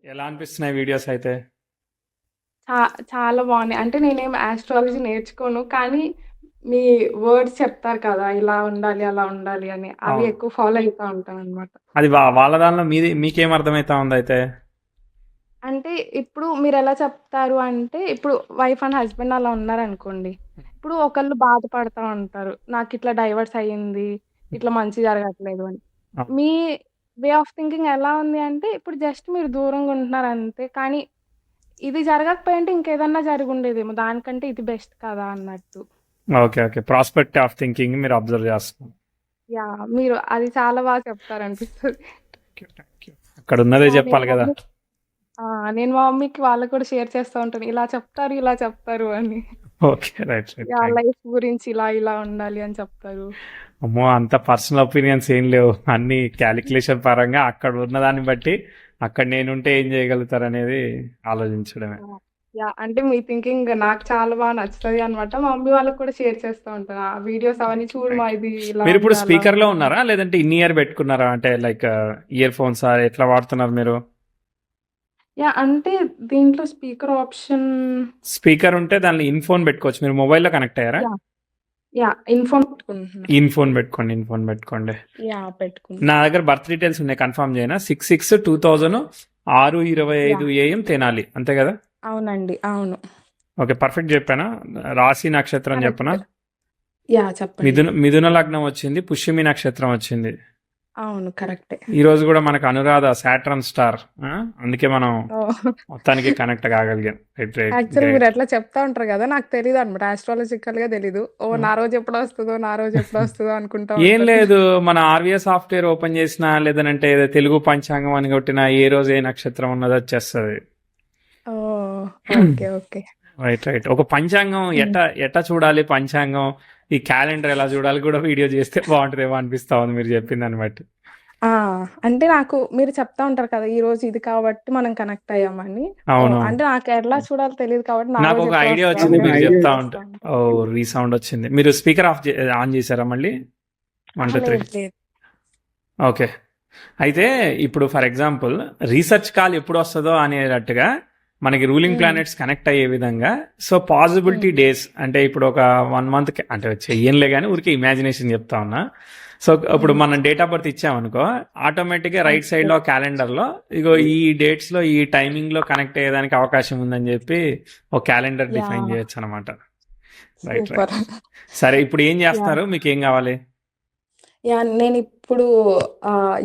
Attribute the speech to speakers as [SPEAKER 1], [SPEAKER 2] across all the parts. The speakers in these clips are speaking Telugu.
[SPEAKER 1] ఎలా అనిపిస్తున్నాయి వీడియోస్ అయితే?
[SPEAKER 2] చా చాలా బాగున్నాయి. అంటే నేనేం ఆస్ట్రాలజీ నేర్చుకోను. కానీ మీ వర్డ్స్ చెప్తారు కదా! ఇలా ఉండాలి, అలా ఉండాలి అని. అవి
[SPEAKER 1] అవును.
[SPEAKER 2] ఎక్కువ ఫాలో అయితా ఉంటాననమాట.
[SPEAKER 1] అది వాళ్ళ దానిలో మీకేం అర్థమైతా ఉంది అయితే?
[SPEAKER 2] అంటే ఇప్పుడు మీరెలా చెప్తారు అంటే, ఇప్పుడు వైఫ్ అండ్ హస్బెండ్ అలా ఉన్నారనుకోండి. ఇప్పుడు ఒకళ్ళు బాధపడతా ఉంటారు. నాకిట్లా డైవర్స్ అయ్యింది. ఇట్లా మంచి జరగట్లేదు అని.
[SPEAKER 1] అవును.
[SPEAKER 2] మీ వే ఆఫ్ థింకింగ్ ఎలా ఉంది అంటే, ఇప్పుడు జస్ట్ మీరు దూరంగా ఉంటున్నారు అంతే. కానీ ఇది జరగకపోయుంటే ఇంకేదన్నా జరిగుండేదేమో. దానికంటే ఇది బెస్ట్ కదా అన్నట్టు.
[SPEAKER 1] Okay. Okay. Prospect of thinking మీరు అబ్జర్వ్ చేస్తున్నారు.
[SPEAKER 2] యాహ్! మీరు అది చాలా బాగా చెప్తారనిపిస్తది.
[SPEAKER 1] Thank you. Thank you. అక్కడ ఉన్నదే
[SPEAKER 2] యాహ్!
[SPEAKER 1] చెప్పాలి కదా!
[SPEAKER 2] ఆ! నేను మా మమ్మీకి వాళ్ళకి కూడా షేర్ చేస్తా ఉంటాను. ఇలా చెప్తారు, ఇలా చెప్తారు అని.
[SPEAKER 1] Okay. Right. Right.
[SPEAKER 2] Yeah!
[SPEAKER 1] Thank
[SPEAKER 2] life గురించి ఇలా, ఇలా ఉండాలి అని చెప్తారు.
[SPEAKER 1] అమ్మో! అంత పర్సనల్ ఒపీనియన్స్ ఏం లేవు. అన్నీ క్యాలిక్యులేషన్ పరంగా అక్కడ ఉన్నదాన్ని బట్టి అక్కడ నేనుంటే ఏం చేయగలుగుతారనేది ఆలోచించడమే.
[SPEAKER 2] యాహ్! యాహ్! అంటే మీ థింకింగ్ నాకు చాలా బాగా నచ్చుతది అనమాట. మా మమ్మీ వాళ్ళకి కూడా షేర్ చేస్తా ఉంటాను. ఆ వీడియోస్ అవన్నీ చూడు మా
[SPEAKER 1] రైట్.
[SPEAKER 2] ఇది ఇలా
[SPEAKER 1] మీరిప్పుడు
[SPEAKER 2] ఉంది, అలా
[SPEAKER 1] స్పీకర్‌లో
[SPEAKER 2] ఉంది అని.
[SPEAKER 1] ఉన్నారా? లేదంటే ఇన్ ఇయర్ పెట్టుకున్నారా? అంటే లైక్ ఇయర్ ఫోన్సా? ఎట్లా వాడుతున్నారు మీరు?
[SPEAKER 2] యాహ్! అంటే దీంట్లో స్పీకర్ ఆప్షన్
[SPEAKER 1] స్పీకర్ ఉంటే దానిలో ఇన్ ఫోన్ పెట్టుకోవచ్చు. మీరు మొబైల్‌లో కనెక్ట్ అయ్యారా?
[SPEAKER 2] యాహ్! యాహ్! ఇన్‌ఫోన్ పెట్టుకుంటున్నా.
[SPEAKER 1] ఇన్ ఫోన్ పెట్టుకోండి. ఇన్ ఫోన్ పెట్టుకోండి.
[SPEAKER 2] యాహ్!
[SPEAKER 1] నా
[SPEAKER 2] పెట్టుకున్నా.
[SPEAKER 1] దగ్గర బర్త్ డీటెయిల్స్ ఉన్నాయి. కన్ఫర్మ్ చేయనా? 6/6/2000 6:25
[SPEAKER 2] యాహ్!
[SPEAKER 1] AM తెనాలి. అంతే కదా?
[SPEAKER 2] అవునండి. అవును.
[SPEAKER 1] ఓకే. పర్ఫెక్ట్ చెప్పానా? రాశి నక్షత్రం చెప్పనా?
[SPEAKER 2] కరెక్ట్. యాహ్! చెప్పండి.
[SPEAKER 1] మిథున లగ్నం వచ్చింది. పుష్యమి నక్షత్రం వచ్చింది.
[SPEAKER 2] అవును. కరెక్టే.
[SPEAKER 1] ఈ రోజు కూడా మనకు అనురాధ సాటర్న్ స్టార్. అందుకే మనం
[SPEAKER 2] ఓహ్!
[SPEAKER 1] మొత్తానికి కనెక్ట్ కాగలిగాం. రైట్. రైట్.
[SPEAKER 2] Actually
[SPEAKER 1] great.
[SPEAKER 2] మీరట్లా చెప్తా ఉంటారు గదా! నాకు తెలీదనమాట. ఆస్ట్రాలజికల్‌గా తెలీదు. ఓహ్! నా రోజు ఎప్పుడొస్తదో, నా రోజు ఎప్పుడొస్తదో అనుకుంటా
[SPEAKER 1] ఏం
[SPEAKER 2] ఉంటాను.
[SPEAKER 1] లేదు. మన ఆర్వీఎస్ సాఫ్ట్‌వేర్ ఓపెన్ చేసినా, లేదనంటే ఏదో తెలుగు పంచాంగం అని కొట్టినా ఏ రోజు ఏ నక్షత్రం ఉన్నదో వచ్చేస్తది.
[SPEAKER 2] ఓహ్! ఓకే. ఓకే.
[SPEAKER 1] రైట్. రైట్. ఒక పంచాంగం
[SPEAKER 2] హ్మ్.
[SPEAKER 1] ఎట్టా చూడాలి పంచాంగం, ఈ క్యాలెండర్ ఎలా చూడాలి కూడా వీడియో చేస్తే బాగుంటదేమో అనిపిస్తా ఉంది మీరు చెప్పిన దాన్ని బట్టి.
[SPEAKER 2] ఆ! అంటే నాకు మీరు చెప్తా ఉంటారు కదా! ఈరోజు ఇది కాబట్టి మనం కనెక్ట్ అయ్యామని. ఓహ్!
[SPEAKER 1] అవునవును.
[SPEAKER 2] అంటే నాకెట్లా చూడాలో తెలీదు కాబట్టి నా
[SPEAKER 1] నాకు
[SPEAKER 2] రోజు
[SPEAKER 1] ఒక ఐడియా
[SPEAKER 2] ఎప్పుడొస్తదో
[SPEAKER 1] వచ్చింది
[SPEAKER 2] అని
[SPEAKER 1] మీరు
[SPEAKER 2] వెయిట్
[SPEAKER 1] చెప్తా ఉంటే.
[SPEAKER 2] చేస్తా ఉంటా.
[SPEAKER 1] ఓ రీసౌండ్ వచ్చింది. మీరు స్పీకర్ ఆన్ చేశారా మళ్ళీ? 1,
[SPEAKER 2] అహా!
[SPEAKER 1] 2, 3.
[SPEAKER 2] లేదు. లేదు.
[SPEAKER 1] ఓకే. అయితే ఇప్పుడు ఫర్ ఎగ్జాంపుల్ రీసెర్చ్ కాల్ ఎప్పుడు వస్తుందో అనేటట్టుగా మనకి రూలింగ్
[SPEAKER 2] హ్మ్.
[SPEAKER 1] ప్లానెట్స్ కనెక్ట్ అయ్యే విధంగా సో పాసిబిలిటీ
[SPEAKER 2] హ్మ్.
[SPEAKER 1] డేస్ అంటే ఇప్పుడు ఒక 1 month అంటే చెయ్యంలే కానీ ఊరికే ఇమాజినేషన్ చెప్తా ఉన్నా. సో ఇప్పుడు
[SPEAKER 2] హ్మ్.
[SPEAKER 1] మనం డేట్ ఆఫ్ బర్త్ ఇచ్చామనుకో ఆటోమేటిక్గా రైట్
[SPEAKER 2] ఓకే.
[SPEAKER 1] సైడ్లో క్యాలెండర్లో ఇగో ఈ డేట్స్లో ఈ టైమింగ్లో కనెక్ట్ అయ్యేదానికి అవకాశం ఉందని చెప్పి ఒక క్యాలెండర్ డిఫైన్
[SPEAKER 2] యాహ్!
[SPEAKER 1] చేయొచ్చు అనమాట. రైట్. రైట్.
[SPEAKER 2] సూపర్.
[SPEAKER 1] సరే ఇప్పుడు ఏం
[SPEAKER 2] యాహ్!
[SPEAKER 1] చేస్తున్నారు? మీకు ఏం కావాలి?
[SPEAKER 2] యాహ్! నేనిప్పుడు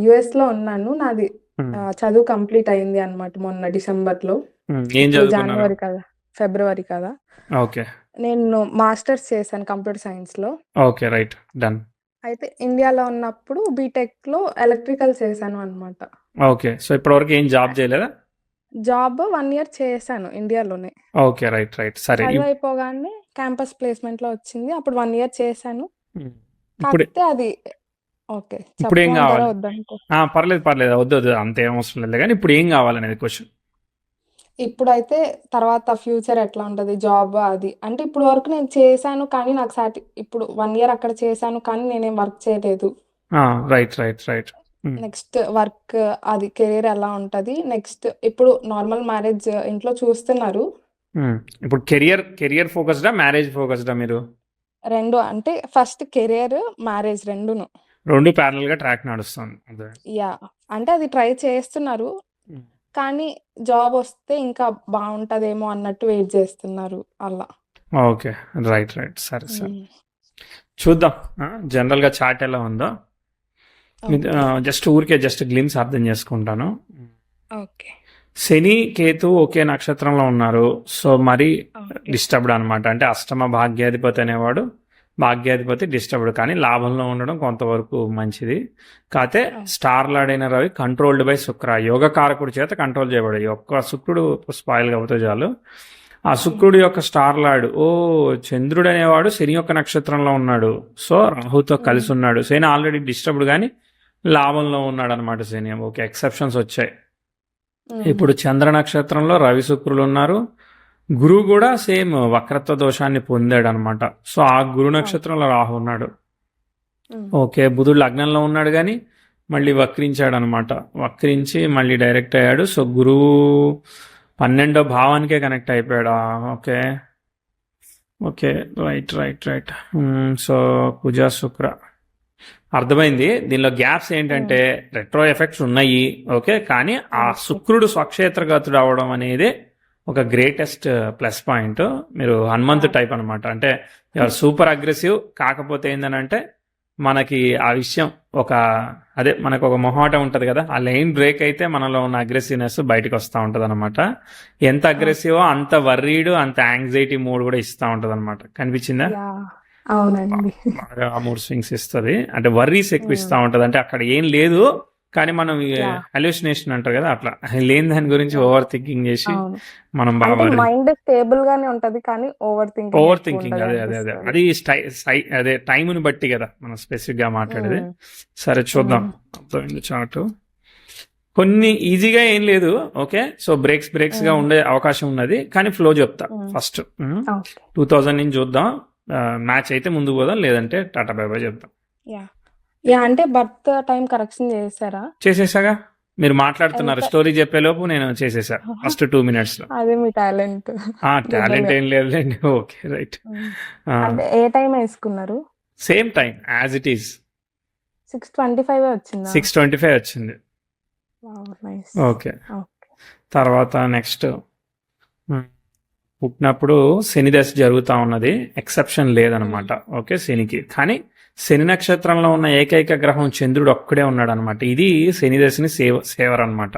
[SPEAKER 2] యూఎస్‌లో ఉన్నాను. నాది
[SPEAKER 1] ఉమ్,
[SPEAKER 2] చదువు కంప్లీట్ అయింది అన్నమాట మొన్న డిసెంబర్‌లో.
[SPEAKER 1] ఏం
[SPEAKER 2] ఇప్పుడు
[SPEAKER 1] చదువుకున్నారు?
[SPEAKER 2] జాన్యువరి కదా! ఫిబ్రవరి కదా!
[SPEAKER 1] ఓకే.
[SPEAKER 2] నేను మాస్టర్స్ చేశాను కంప్యూటర్ సైన్స్‌లో.
[SPEAKER 1] ఓకే. రైట్. డన్.
[SPEAKER 2] అయితే ఇండియాలో ఉన్నప్పుడు బీటెక్‌లో ఎలక్ట్రికల్ చేశాను అన్నమాట.
[SPEAKER 1] ఓకే. సో ఇప్పటివరకు ఏం జాబ్ చేయలేదా?
[SPEAKER 2] జాబ్ 1 ఇయర్ చేశాను ఇండియాలోనే.
[SPEAKER 1] ఓకే. రైట్. రైట్. సరే.
[SPEAKER 2] చదువయిపోగానే క్యాంపస్ ప్లేస్‌మెంట్‌లో వచ్చింది. అప్పుడు 1 ఇయర్ చేశాను.
[SPEAKER 1] ఉమ్, ఇప్పుడు
[SPEAKER 2] కాకపోతే అది ఓకే.
[SPEAKER 1] ఇప్పుడు ఏం
[SPEAKER 2] చెప్పమంటారా?
[SPEAKER 1] కావాలి?
[SPEAKER 2] వద్దంటారా?
[SPEAKER 1] పర్లేదు పర్లేదు. వద్దు వద్దు అంత ఏం అవసరం లేదు కానీ ఇప్పుడు ఏం కావాలనేది క్వశ్చన్.
[SPEAKER 2] ఇప్పుడైతే తర్వాత ఫ్యూచర్ ఎట్లా ఉంటది? జాబ్ అది. అంటే ఇప్పటి వరకు నేను చేశాను కానీ నాకు ఇప్పుడు 1 ఇయర్ అక్కడ చేశాను కానీ నేనేం వర్క్ చేయలేదు.
[SPEAKER 1] Right. Right. Right.
[SPEAKER 2] Next work అది కెరియర్ ఎలా ఉంటది? నెక్స్ట్ ఇప్పుడు నార్మల్ మ్యారేజ్ ఇంట్లో చూస్తున్నారు.
[SPEAKER 1] ఇప్పుడు కెరియర్ ఫోకస్డా మ్యారేజ్ ఫోకస్డా మీరు?
[SPEAKER 2] 2 అంటే ఫస్ట్ కెరియర్, మ్యారేజ్ రెండును.
[SPEAKER 1] రెండు ప్యారల్గా ట్రాక్ నడుస్తుంది అదే.
[SPEAKER 2] యాహ్! అంటే అది ట్రై చేస్తున్నారు.
[SPEAKER 1] ఉమ్,
[SPEAKER 2] కానీ జాబొస్తే ఇంకా బావుంటదేమో అన్నట్టు వెయిట్ జేస్తున్నారు అలా.
[SPEAKER 1] ఓకే. రైట్. రైట్. సరే సరే
[SPEAKER 2] హ్మ్.
[SPEAKER 1] చూద్దాం. జనరల్గా చాట్ ఎలా ఉందో
[SPEAKER 2] ఓకే.
[SPEAKER 1] జస్ట్ గ్లిమ్స్ అర్థం చేసుకుంటాను.
[SPEAKER 2] ఓకే.
[SPEAKER 1] శని కేతు ఒకే నక్షత్రంలో ఉన్నారు. సో మరి
[SPEAKER 2] ఓకే.
[SPEAKER 1] డిస్టర్బ్డ్ అనమాట. అంటే అష్టమ భాగ్యాధిపతి అనేవాడు భాగ్యాధిపతి డిస్టర్బ్డ్, కానీ లాభంలో ఉండడం కొంతవరకు మంచిది. కాకపోతే
[SPEAKER 2] ఓహ్!
[SPEAKER 1] స్టార్ లాడైన రవి కంట్రోల్డ్ బై శుక్ర, యోగ కారకుడి చేత కంట్రోల్ చేయబడి ఒక్క శుక్రుడు స్పాయిల్ అవుతే చాలు. ఆ శుక్రుడు యొక్క స్టార్ లార్డ్ చంద్రుడు అనేవాడు శని యొక్క నక్షత్రంలో ఉన్నాడు. సో రాహుతో కలిసి
[SPEAKER 2] హ్మ్.
[SPEAKER 1] ఉన్నాడు. శని ఆల్రెడీ డిస్టర్బ్డ్ కానీ లాభంలో ఉన్నాడు అనమాట శని. ఓకే, ఎక్సెప్షన్స్ వచ్చాయి.
[SPEAKER 2] హుహు.
[SPEAKER 1] ఇప్పుడు చంద్ర నక్షత్రంలో రవి శుక్రులు ఉన్నారు. గురువు కూడా సేమ్ వక్రత్వ దోషాన్ని పొందాడు అనమాట. సో ఆ గురు
[SPEAKER 2] ఓకే.
[SPEAKER 1] నక్షత్రంలో రాహు ఉన్నాడు.
[SPEAKER 2] హ్మ్.
[SPEAKER 1] ఓకే, బుధుడు లగ్నంలో ఉన్నాడు కానీ మళ్ళీ వక్రించాడు అనమాట. వక్రించి మళ్ళీ డైరెక్ట్ అయ్యాడు. సో గురువు 12వ భావానికే కనెక్ట్ అయిపోయాడు. Okay okay, right right right. So కుజ శుక్ర అర్థమైంది. దీనిలో గ్యాప్స్ ఏంటంటే రెట్రో ఎఫెక్ట్స్ ఉన్నాయి, ఓకే, కానీ ఆ శుక్రుడు స్వక్షేత్రగతుడు అవడం అనేది ఒక గ్రేటెస్ట్ ప్లస్ పాయింట్. మీరు హనుమంతు టైప్ అనమాట. అంటే యూఆర్ సూపర్ అగ్రెసివ్. కాకపోతే ఏంటంటే మనకి ఆ విషయం మనకు ఒక మొహాటం ఉంటుంది కదా, ఆ లైన్ బ్రేక్ అయితే మనలో ఉన్న అగ్రెసివ్నెస్ బయటకు వస్తూ ఉంటుంది అనమాట. ఎంత అగ్రెసివో అంత వర్రీడ్, అంత యాంగ్జైటీ మూడ్ కూడా ఇస్తూ ఉంటుంది అనమాట. కనిపించిందా?
[SPEAKER 2] అవునండి.
[SPEAKER 1] బాగా ఆ మూడ్ స్వింగ్స్ ఇస్తుంది. అంటే వర్రీస్ ఎక్కువ ఇస్తూ ఉంటుంది. అంటే అక్కడ ఏం లేదు కానీ మనం హల్యూసినేషన్ అంటారు కదా, అట్లా లేని దాని గురించి ఓవర్ థింకింగ్ చేసి మనం బాగా
[SPEAKER 2] మైండ్ స్టేబుల్ గానే ఉంటది కానీ ఓవర్
[SPEAKER 1] థింకింగ్ అదే టైంని బట్టి కదా మనం స్పెసిఫిక్ గా మాట్లాడేది. సరే చూద్దాం. అర్థమైంది చార్ట్. కొన్ని ఈజీగా ఏం లేదు, ఓకే. సో బ్రేక్స్ గా ఉండే అవకాశం ఉన్నది, కానీ ఫ్లో చెప్తా. ఫస్ట్ 2000 నుంచి చూద్దాం. మ్యాచ్ అయితే ముందుకు పోదాం, లేదంటే టాటా బై బై చెప్తాం.
[SPEAKER 2] అంటే బర్త్ టైం కరెక్షన్
[SPEAKER 1] చేసేసాగా. మీరు మాట్లాడుతున్నారు, స్టోరీ చెప్పేలోపు నేను చేసేసా ఫస్ట్ 2 minutes లో.
[SPEAKER 2] అదే మీ టాలెంట్.
[SPEAKER 1] టాలెంట్ ఏం లేదులేండి. Okay right.
[SPEAKER 2] ఏ టైం వేసుకున్నారు?
[SPEAKER 1] Same time as it is.
[SPEAKER 2] 6:25 వచ్చింది.
[SPEAKER 1] 6:25 వచ్చింది. ఓకే. తర్వాత నెక్స్ట్ పుట్టినప్పుడు శని దశ జరుగుతూ ఉన్నది, ఎక్సెప్షన్ లేదనమాట. ఓకే, శనికి. కానీ శని నక్షత్రంలో ఉన్న ఏకైక గ్రహం చంద్రుడు ఒక్కడే ఉన్నాడు అనమాట. ఇది శని దశని సేవర్ అనమాట.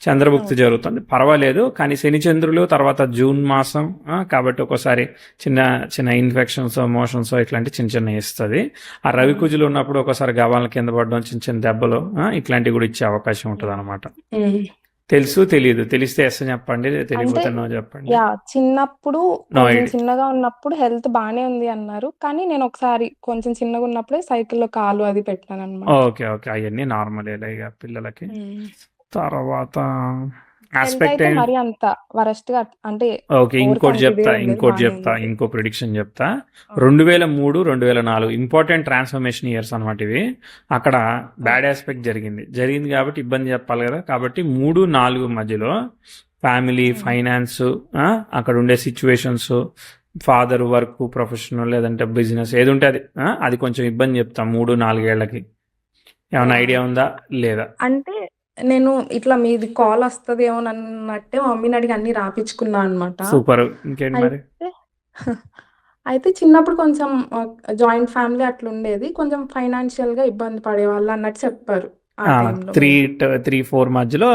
[SPEAKER 1] చంద్రభుక్తి జరుగుతుంది, పర్వాలేదు. కానీ శని చంద్రులు తర్వాత జూన్ మాసం కాబట్టి ఒక్కోసారి చిన్న చిన్న ఇన్ఫెక్షన్స్, మోషన్స్ ఇట్లాంటి చిన్న ఇస్తుంది. ఆ రవి కుజులు ఉన్నప్పుడు ఒక్కోసారి గవాల కింద పడడం, చిన్న దెబ్బలు ఇట్లాంటివి కూడా ఇచ్చే అవకాశం ఉంటుంది అనమాట. తెలియదు, తెలిస్తే ఎస్ చెప్పండి, తెలియకపోతే నో చెప్పండి.
[SPEAKER 2] చిన్నప్పుడు చిన్నగా ఉన్నప్పుడు హెల్త్ బానే ఉంది అన్నారు, కానీ నేను ఒకసారి కొంచెం చిన్నగా ఉన్నప్పుడే సైకిల్లో కాలు అది పెట్టాను అనమాట.
[SPEAKER 1] ఓకే ఓకే, అవన్నీ నార్మల్ ఇక పిల్లలకి. తర్వాత ఆస్పెక్ట్
[SPEAKER 2] మరి అంత వరస్ట్ గా అంటే
[SPEAKER 1] ఓకే, ఇంకోటి చెప్తా, ఇంకో ప్రిడిక్షన్ చెప్తా. 2003, 2004 ఇంపార్టెంట్ ట్రాన్స్ఫర్మేషన్ ఇయర్స్ అనమాట ఇవి. అక్కడ బ్యాడ్ ఆస్పెక్ట్ జరిగింది కాబట్టి ఇబ్బంది చెప్పాలి కదా. కాబట్టి 3, 4 మధ్యలో ఫ్యామిలీ, ఫైనాన్స్, అక్కడ ఉండే సిచ్యువేషన్స్, ఫాదర్ వర్క్, ప్రొఫెషనల్ లేదంటే బిజినెస్ ఏది ఉంటే అది కొంచెం ఇబ్బంది చెప్తాం 3, 4 ఏళ్లకి. ఏమైనా ఐడియా ఉందా లేదా?
[SPEAKER 2] అంటే నేను ఇట్లా మీది కాల్ వస్తుంది ఏమో అన్నట్టే మమ్మీని అడిగి అన్ని రాపించుకున్నా అనమాట.
[SPEAKER 1] సూపర్. ఇంకేంటి మరి?
[SPEAKER 2] అయితే చిన్నప్పుడు కొంచెం జాయింట్ ఫ్యామిలీ అట్లా ఉండేది, కొంచెం ఫైనాన్షియల్ గా ఇబ్బంది పడేవాళ్ళు అన్నట్టు చెప్పారు.
[SPEAKER 1] 3-4 మధ్యలో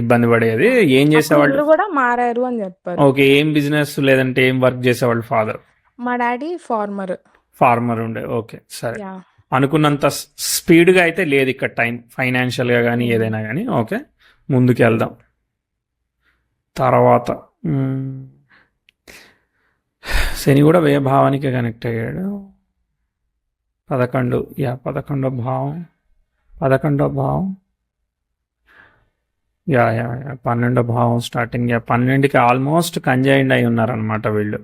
[SPEAKER 1] ఇబ్బంది పడేది. ఏం చేసేవాళ్ళు?
[SPEAKER 2] కూడా మారారు అని చెప్పారు.
[SPEAKER 1] ఓకే, ఏం బిజినెస్ లేదంటే ఏం వర్క్ చేసేవాళ్ళు? ఫాదర్,
[SPEAKER 2] మా డాడీ ఫార్మర్
[SPEAKER 1] ఉండే. ఓకే సరే. అనుకున్నంత స్పీడ్గా అయితే లేదు ఇక్కడ టైం, ఫైనాన్షియల్గా కానీ ఏదైనా కానీ. ఓకే, ముందుకు వెళ్దాం. తర్వాత శని కూడా వ్యయభావానికి కనెక్ట్ అయ్యాడు. 11వ భావం 12వ భావం స్టార్టింగ్. 12కి ఆల్మోస్ట్ కంజైండ్ అయి ఉన్నారనమాట వీళ్ళు.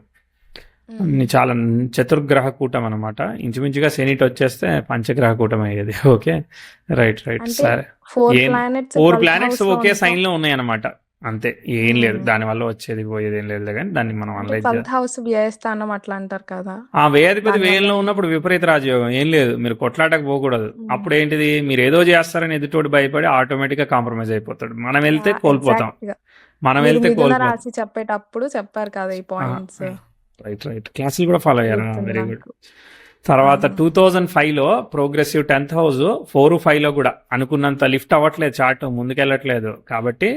[SPEAKER 1] చాలా చతుర్గ్రహ కూటం అనమాట. ఇంచుమించుగా శనిట్ వచ్చేస్తే పంచగ్రహ కూటం అయ్యేది. ఓకే రైట్ సరే. 4 ప్లానెట్స్ ఒకే సైన్ లో ఉన్నాయి అనమాట, అంతే. ఏం లేదు దానివల్ల వచ్చేది పోయేది ఏం లేదు, కానీ దాన్ని మనం అనలైజ్
[SPEAKER 2] చేయాలి. అట్లా అంటారు కదా.
[SPEAKER 1] ఆ వ్యయాధిపతి వ్యయంలో ఉన్నప్పుడు విపరీత రాజయోగం ఏం లేదు, మీరు కొట్లాటకు పోకూడదు. అప్పుడు ఏంటిది, మీరు ఏదో చేస్తారని ఎదుటోడు భయపడి ఆటోమేటిక్ గా కాంప్రమైజ్ అయిపోతాడు. మనం వెళ్తే కోల్పోతాం.
[SPEAKER 2] రాసి చెప్పేటప్పుడు చెప్పారు కదా ఈ పాయింట్స్.
[SPEAKER 1] రైట్ క్లాసులు కూడా ఫాలో అయ్యారు. Very good. తర్వాత 2005లో ప్రోగ్రెసివ్ 10th హౌస్ 4-5లో కూడా అనుకున్నంత లిఫ్ట్ అవ్వట్లేదు, చార్ట్ ముందుకెళ్ళట్లేదు. కాబట్టి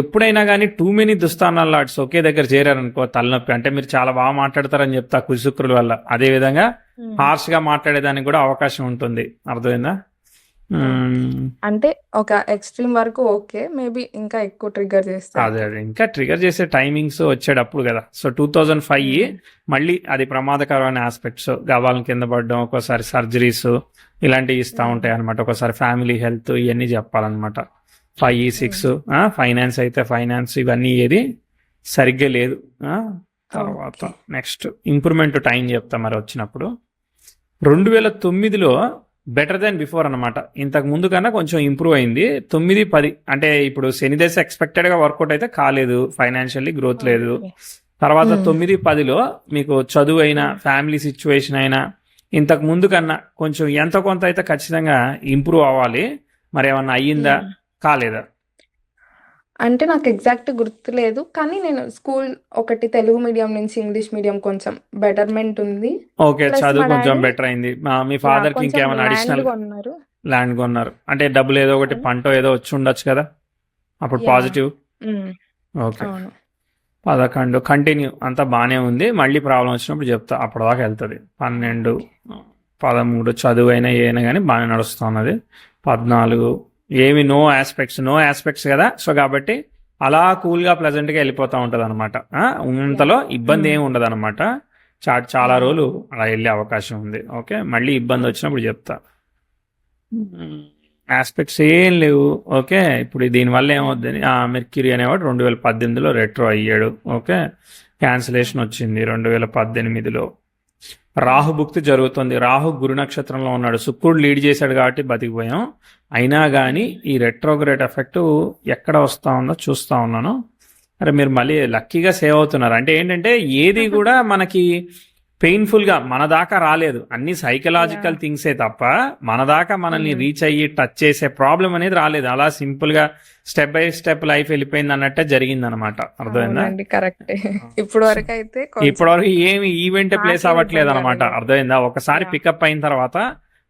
[SPEAKER 1] ఎప్పుడైనా కానీ టూ మెనీ దుస్థానాల లాట్స్ ఒకే దగ్గర చేరారనుకో తలనొప్పి. అంటే మీరు చాలా బాగా మాట్లాడతారని చెప్తా కుశుక్రుల వల్ల, అదే విధంగా హార్ష్ గా మాట్లాడేదానికి కూడా అవకాశం ఉంటుంది. అర్థమైందా?
[SPEAKER 2] అంటే ఒక ఎక్స్ట్రీమ్ వరకు ఓకే, మేబీ ఇంకా ఎక్కువ ట్రిగర్ చేస్తే
[SPEAKER 1] అదే ఇంకా ట్రిగర్ చేసే టైమింగ్స్ వచ్చేటప్పుడు కదా. సో 2005 మళ్ళీ అది ప్రమాదకరమైన ఆస్పెక్ట్స్, గవాలను కింద పడడం, ఒక్కోసారి సర్జరీస్ ఇలాంటివి ఇస్తూ ఉంటాయి అనమాట. ఒకసారి ఫ్యామిలీ హెల్త్ ఇవన్నీ చెప్పాలన్నమాట. 5, 6 ఫైనాన్స్ అయితే ఫైనాన్స్ ఇవన్నీ ఏది సరిగ్గా లేదు. తర్వాత నెక్స్ట్ ఇంప్రూవ్మెంట్ టైం చెప్తా మరి వచ్చినప్పుడు. 2009లో బెటర్ దెన్ బిఫోర్ అనమాట. ఇంతకు ముందు కన్నా కొంచెం ఇంప్రూవ్ అయింది. 9-10 అంటే ఇప్పుడు శని దశ ఎక్స్పెక్టెడ్గా వర్కౌట్ అయితే కాలేదు, ఫైనాన్షియల్లీ గ్రోత్ లేదు.
[SPEAKER 2] ఓకే.
[SPEAKER 1] తర్వాత
[SPEAKER 2] ఉమ్,
[SPEAKER 1] 9-10లో మీకు చదువు అయినా
[SPEAKER 2] ఉమ్,
[SPEAKER 1] ఫ్యామిలీ సిచ్యువేషన్ అయినా ఇంతకు ముందు కన్నా కొంచెం ఎంతో కొంత అయితే ఖచ్చితంగా ఇంప్రూవ్ అవ్వాలి. మరి ఏమన్నా అయ్యిందా,
[SPEAKER 2] ఉమ్.
[SPEAKER 1] కాలేదా?
[SPEAKER 2] అంటే నాకు ఎగ్జాక్ట్ గుర్తులేదు, కానీ నేను స్కూల్ ఒకటి తెలుగు మీడియం నుంచి ఇంగ్లీష్ మీడియం కొంచెం బెటర్మెంట్ ఉంది.
[SPEAKER 1] ఓకే,
[SPEAKER 2] ప్లస్
[SPEAKER 1] చదువు
[SPEAKER 2] మా
[SPEAKER 1] కొంచెం
[SPEAKER 2] డాడీ
[SPEAKER 1] బెటర్ అయింది. మీ ఫాదర్కి
[SPEAKER 2] కొంచెం
[SPEAKER 1] ఇంకేమైనా
[SPEAKER 2] ల్యాండ్
[SPEAKER 1] అడిషనల్
[SPEAKER 2] కొన్నారు.
[SPEAKER 1] ల్యాండ్ కొన్నారు అంటే డబ్బులు ఏదో ఒకటి
[SPEAKER 2] అవును.
[SPEAKER 1] పంట ఏదో వచ్చి ఉండొచ్చు కదా అప్పుడు,
[SPEAKER 2] యా.
[SPEAKER 1] పాజిటివ్.
[SPEAKER 2] ఉమ్,
[SPEAKER 1] ఓకే,
[SPEAKER 2] అవును.
[SPEAKER 1] 11 కంటిన్యూ అంతా బాగానే ఉంది. మళ్ళీ ప్రాబ్లం వచ్చినప్పుడు చెప్తా, అప్పటిదాకా వెళ్తుంది. 12,
[SPEAKER 2] ఓకే.
[SPEAKER 1] 13 చదువు అయినా అయినా కానీ బాగానే నడుస్తూ ఉన్నది. 14 ఏమి నో ఆస్పెక్ట్స్ కదా, సో కాబట్టి అలా కూల్గా ప్లెజెంట్గా వెళ్ళిపోతూ ఉంటుంది అనమాట.
[SPEAKER 2] యా.
[SPEAKER 1] ఇంతలో ఇబ్బంది
[SPEAKER 2] ఉమ్,
[SPEAKER 1] ఏమి ఉండదు అనమాట. చాలా
[SPEAKER 2] యా.
[SPEAKER 1] రోజులు అలా వెళ్ళే అవకాశం ఉంది. ఓకే, మళ్ళీ ఇబ్బంది వచ్చినప్పుడు చెప్తా. ఆస్పెక్ట్స్ ఏం లేవు. ఓకే, ఇప్పుడు దీనివల్ల
[SPEAKER 2] ఉమ్,
[SPEAKER 1] ఏమవుద్దని మెర్క్యూరీ అనేవాడు 2018లో రెట్రో అయ్యాడు. ఓకే, క్యాన్సిలేషన్ వచ్చింది 2018లో. రాహు భుక్తి జరుగుతుంది. రాహు గురు నక్షత్రంలో ఉన్నాడు, శుక్రుడు లీడ్ చేశాడు కాబట్టి బతికిపోయాం. అయినా కానీ
[SPEAKER 2] ఉమ్,
[SPEAKER 1] ఈ రెట్రోగ్రేడ్ ఎఫెక్ట్ ఎక్కడ వస్తా ఉందో చూస్తా ఉన్నాను. అరే మీరు మళ్ళీ లక్కీగా సేవ్ అవుతున్నారు. అంటే ఏంటంటే ఏది కూడా మనకి పెయిన్ఫుల్గా మన దాకా రాలేదు, అన్ని
[SPEAKER 2] యా.
[SPEAKER 1] సైకలాజికల్ థింగ్సే తప్ప మన దాకా మనల్ని
[SPEAKER 2] ఉమ్,
[SPEAKER 1] రీచ్ అయ్యి టచ్ చేసే ప్రాబ్లం అనేది రాలేదు. అలా సింపుల్గా స్టెప్ బై స్టెప్ లైఫ్ వెళ్ళిపోయింది అన్నట్టే జరిగింది అనమాట. అర్థమైందా?
[SPEAKER 2] అవునండి, కరెక్టే. ఇప్పుడు వరకు అయితే కొంచెం
[SPEAKER 1] ఇప్పటివరకు ఏమి ఈవెంట్ ప్లేస్
[SPEAKER 2] నాకేం
[SPEAKER 1] అవ్వట్లేదు
[SPEAKER 2] ఇబ్బంది
[SPEAKER 1] అనమాట.
[SPEAKER 2] కలగలేదు.
[SPEAKER 1] అర్థమైందా? ఒకసారి
[SPEAKER 2] యా.
[SPEAKER 1] పికప్ అయిన తర్వాత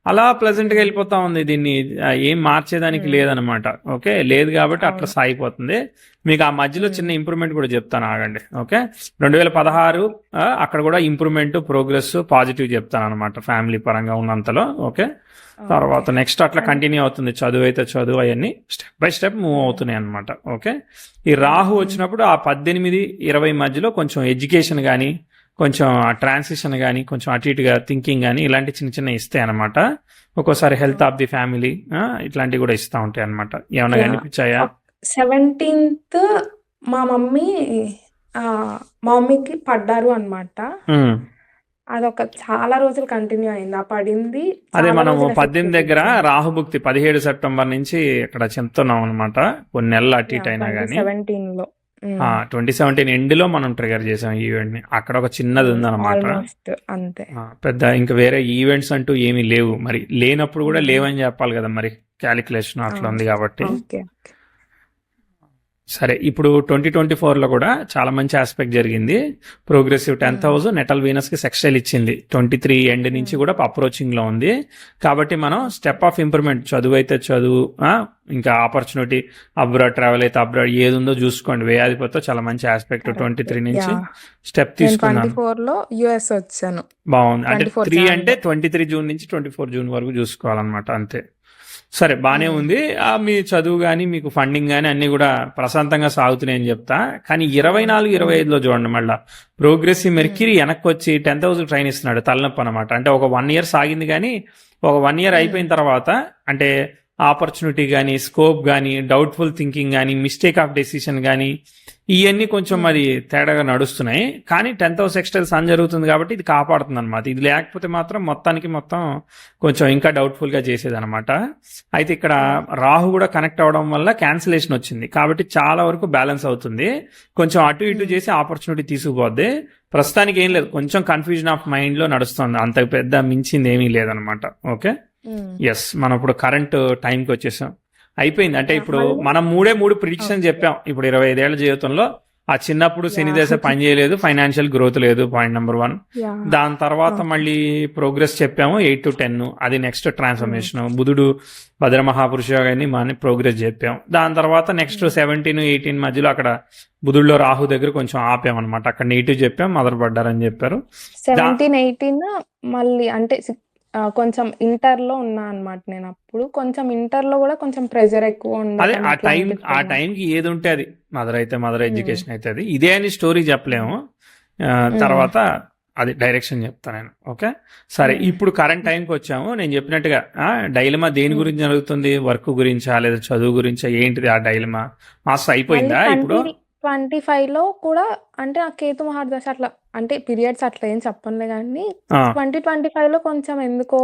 [SPEAKER 1] అలా ప్లెజెంట్గా
[SPEAKER 2] ఉమ్,
[SPEAKER 1] వెళ్ళిపోతా ఉంది. దీన్ని ఏం మార్చేదానికి
[SPEAKER 2] ఉమ్,
[SPEAKER 1] లేదనమాట. ఓకే, లేదు కాబట్టి అట్లా
[SPEAKER 2] అవును.
[SPEAKER 1] సాగిపోతుంది. మీకు ఆ మధ్యలో చిన్న
[SPEAKER 2] ఉమ్,
[SPEAKER 1] ఇంప్రూవ్మెంట్ కూడా చెప్తాను, ఆగండి. Okay, 2016
[SPEAKER 2] okay.
[SPEAKER 1] అక్కడ కూడా ఇంప్రూవ్మెంట్, ప్రోగ్రెస్, పాజిటివ్ చెప్తాను అనమాట ఫ్యామిలీ పరంగా ఉన్నంతలో. Okay,
[SPEAKER 2] okay.
[SPEAKER 1] తర్వాత నెక్స్ట్ అట్లా
[SPEAKER 2] అండ్
[SPEAKER 1] కంటిన్యూ అవుతుంది. చదువు అయితే చదువు అవన్నీ స్టెప్ బై స్టెప్ మూవ్
[SPEAKER 2] ఉమ్,
[SPEAKER 1] అవుతున్నాయి అనమాట. ఓకే, ఈ రాహు
[SPEAKER 2] ఉమ్,
[SPEAKER 1] వచ్చినప్పుడు ఆ 18-20 మధ్యలో కొంచెం ఎడ్యుకేషన్ కానీ, కొంచెం ట్రాన్సిషన్ కానీ, కొంచెం అటు ఇటుగా థింకింగ్ కానీ ఇలాంటి చిన్న చిన్న ఇస్తాయి అనమాట. ఒక్కోసారి హెల్త్ ఆఫ్ ది ఫ్యామిలీ ఇట్లాంటివి కూడా ఇస్తూ ఉంటాయి అనమాట. ఏమన్నా
[SPEAKER 2] యా.
[SPEAKER 1] కనిపించాయా?
[SPEAKER 2] 17th మా మమ్మీ ఆ, మా మమ్మీకి పడ్డారు అనమాట.
[SPEAKER 1] ఉమ్.
[SPEAKER 2] అదొక చాలా రోజులు కంటిన్యూ అయింది. ఆ పడింది
[SPEAKER 1] అదే
[SPEAKER 2] చాలా
[SPEAKER 1] మనము
[SPEAKER 2] రోజులు ఎఫెక్ట్
[SPEAKER 1] 18 దగ్గర
[SPEAKER 2] చూపించింది.
[SPEAKER 1] రాహుభుక్తి 17 సెప్టెంబర్ నుంచి ఇక్కడ చెప్తున్నాం అనమాట. కొన్ని నెలలు అటు
[SPEAKER 2] యా,
[SPEAKER 1] ఇటు అయినా కానీ
[SPEAKER 2] 2017లో.
[SPEAKER 1] 2017 ఎండ్లో మనం ట్రిగర్ చేసాం ఈవెంట్ని. అక్కడ ఒక చిన్నది ఉందన్నమాట.
[SPEAKER 2] ఆల్మోస్ట్ అంతే.
[SPEAKER 1] పెద్ద ఇంకా వేరే ఈవెంట్స్ అంటూ ఏమీ లేవు. మరి లేనప్పుడు కూడా
[SPEAKER 2] ఉమ్,
[SPEAKER 1] లేవని చెప్పాలి కదా, మరి క్యాలిక్యులేషన్ అట్లా ఉంది కాబట్టి.
[SPEAKER 2] ఓకే.
[SPEAKER 1] సరే, ఇప్పుడు 2024లో కూడా చాలా మంచి ఆస్పెక్ట్ జరిగింది. ప్రోగ్రెసివ్ 10th హౌస్ నెటల్ వీనస్కి సెక్స్టైల్ ఇచ్చింది. 23 ఎండ్ నుంచి కూడా అప్రోచింగ్లో ఉంది. కాబట్టి మనం స్టెప్ ఆఫ్ ఇంప్రూవ్మెంట్, చదువు అయితే చదువు, ఇంకా ఆపర్చునిటీ, అబ్రాడ్ ట్రావెల్ అయితే అబ్రాడ్, ఏది ఉందో చూసుకోండి. వేయాధిపతితో చాలా మంచి ఆస్పెక్ట్ 23 నుంచి
[SPEAKER 2] యా,
[SPEAKER 1] స్టెప్
[SPEAKER 2] నేను
[SPEAKER 1] తీసుకున్నాను.
[SPEAKER 2] 24లో యుఎస్ వచ్చాను.
[SPEAKER 1] బాగుంది. అంటే
[SPEAKER 2] 24
[SPEAKER 1] 3
[SPEAKER 2] Jan
[SPEAKER 1] అంటే
[SPEAKER 2] లో.
[SPEAKER 1] 23 జూన్ నుంచి 24 జూన్ వరకు చూసుకోవాలన్నమాట, అంతే. సరే, బాగానే
[SPEAKER 2] ఉమ్,
[SPEAKER 1] ఉంది. మీ చదువు కానీ మీకు ఫండింగ్ కానీ అన్నీ కూడా ప్రశాంతంగా సాగుతున్నాయని చెప్తా. కానీ 24-25లో చూడండి, మళ్ళీ ప్రోగ్రెసివ్
[SPEAKER 2] ఉమ్,
[SPEAKER 1] మెర్క్యూరీ వెనక్కి వచ్చి 10th హౌస్ ట్రైన్ ఇస్తున్నాడు. తలనొప్పి అనమాట. అంటే ఒక 1 year సాగింది, కానీ ఒక 1 year
[SPEAKER 2] ఉమ్,
[SPEAKER 1] అయిపోయిన తర్వాత అంటే ఆపర్చునిటీ కానీ, స్కోప్ కానీ, డౌట్ఫుల్ థింకింగ్ కానీ, మిస్టేక్ ఆఫ్ డెసిషన్ కానీ, ఇవన్నీ కొంచెం
[SPEAKER 2] ఉమ్,
[SPEAKER 1] మరి తేడాగా నడుస్తున్నాయి. కానీ 10th హౌస్ ఎక్స్టైల్ సన్ జరుగుతుంది కాబట్టి ఇది కాపాడుతుంది అనమాట. ఇది లేకపోతే మాత్రం మొత్తం కొంచెం ఇంకా డౌట్ఫుల్గా చేసేది అనమాట. అయితే ఇక్కడ
[SPEAKER 2] ఉమ్,
[SPEAKER 1] రాహు కూడా కనెక్ట్ అవ్వడం వల్ల క్యాన్సిలేషన్ వచ్చింది కాబట్టి చాలా వరకు బ్యాలెన్స్ అవుతుంది. కొంచెం అటు ఇటు
[SPEAKER 2] ఉమ్,
[SPEAKER 1] చేసి ఆపర్చునిటీ తీసుకుపోద్ది. ప్రస్తుతానికి ఏం లేదు, కొంచెం కన్ఫ్యూజన్ ఆఫ్ మైండ్లో నడుస్తుంది, అంత పెద్ద మించింది ఏమీ లేదనమాట. ఓకే,
[SPEAKER 2] ఉమ్.
[SPEAKER 1] ఎస్, మనం ఇప్పుడు కరెంట్ టైంకి వచ్చేసాం. అయిపోయింది. అంటే
[SPEAKER 2] యా,
[SPEAKER 1] ఇప్పుడు
[SPEAKER 2] మళ్ళీ
[SPEAKER 1] మనం 3 ప్రిడిక్షన్
[SPEAKER 2] ఓకే.
[SPEAKER 1] చెప్పాం. ఇప్పుడు 25 ఏళ్ల జీవితంలో ఆ చిన్నప్పుడు
[SPEAKER 2] యా.
[SPEAKER 1] శని దశ పని చేయలేదు, ఫైనాన్షియల్ గ్రోత్ లేదు, పాయింట్ నెంబర్ 1.
[SPEAKER 2] యా.
[SPEAKER 1] దాని తర్వాత
[SPEAKER 2] ఓకే.
[SPEAKER 1] మళ్ళీ ప్రోగ్రెస్ చెప్పాము 8 to 10, అది నెక్స్ట్
[SPEAKER 2] ఉమ్,
[SPEAKER 1] ట్రాన్స్ఫర్మేషన్. బుధుడు భద్ర మహాపురుష గారిని మన ప్రోగ్రెస్ చెప్పాం. దాని తర్వాత నెక్స్ట్
[SPEAKER 2] ఉమ్,
[SPEAKER 1] 17-18 మధ్యలో అక్కడ బుధుడిలో రాహు దగ్గర కొంచెం ఆపామన్నమాట. అక్కడ నెగిటివ్ చెప్పాం, మదర్ పడ్డారని చెప్పారు. దా
[SPEAKER 2] 17, 18 మళ్ళీ అంటే కొంచెం ఇంటర్లో ఉన్నా అనమాట. నేను అప్పుడు కొంచెం ఇంటర్లో కూడా కొంచెం ప్రెషర్ ఎక్కువ
[SPEAKER 1] అదే
[SPEAKER 2] ఉండటం
[SPEAKER 1] ఆ
[SPEAKER 2] అట్లా
[SPEAKER 1] టైం, ఆ
[SPEAKER 2] అనిపిస్తుంది.
[SPEAKER 1] టైంకి ఏది ఉంటే అది, మదర్ అయితే మదర్,
[SPEAKER 2] ఉమ్,
[SPEAKER 1] ఎడ్యుకేషన్ అయితే అది, ఇదే అని స్టోరీ చెప్పలేము.
[SPEAKER 2] ఉమ్,
[SPEAKER 1] తర్వాత అది డైరెక్షన్ చెప్తాను నేను. ఓకే, సరే,
[SPEAKER 2] ఉమ్,
[SPEAKER 1] ఇప్పుడు కరెంట్ టైంకి వచ్చాము. నేను చెప్పినట్టుగా డైలమా దేని
[SPEAKER 2] ఉమ్.
[SPEAKER 1] గురించి జరుగుతుంది? వర్క్ గురించా లేదా చదువు గురించా? ఏంటిది ఆ డైలమా? మాస్టర్
[SPEAKER 2] మళ్ళీ
[SPEAKER 1] అయిపోయిందా ఇప్పుడు?
[SPEAKER 2] 2025లో కూడా అంటే ఆ కేతు మహాదశ అట్లా అంటే పీరియడ్స్ అట్లా ఏం చెప్పనులే, కానీ
[SPEAKER 1] ఆ,
[SPEAKER 2] 2025లో కొంచెం ఎందుకో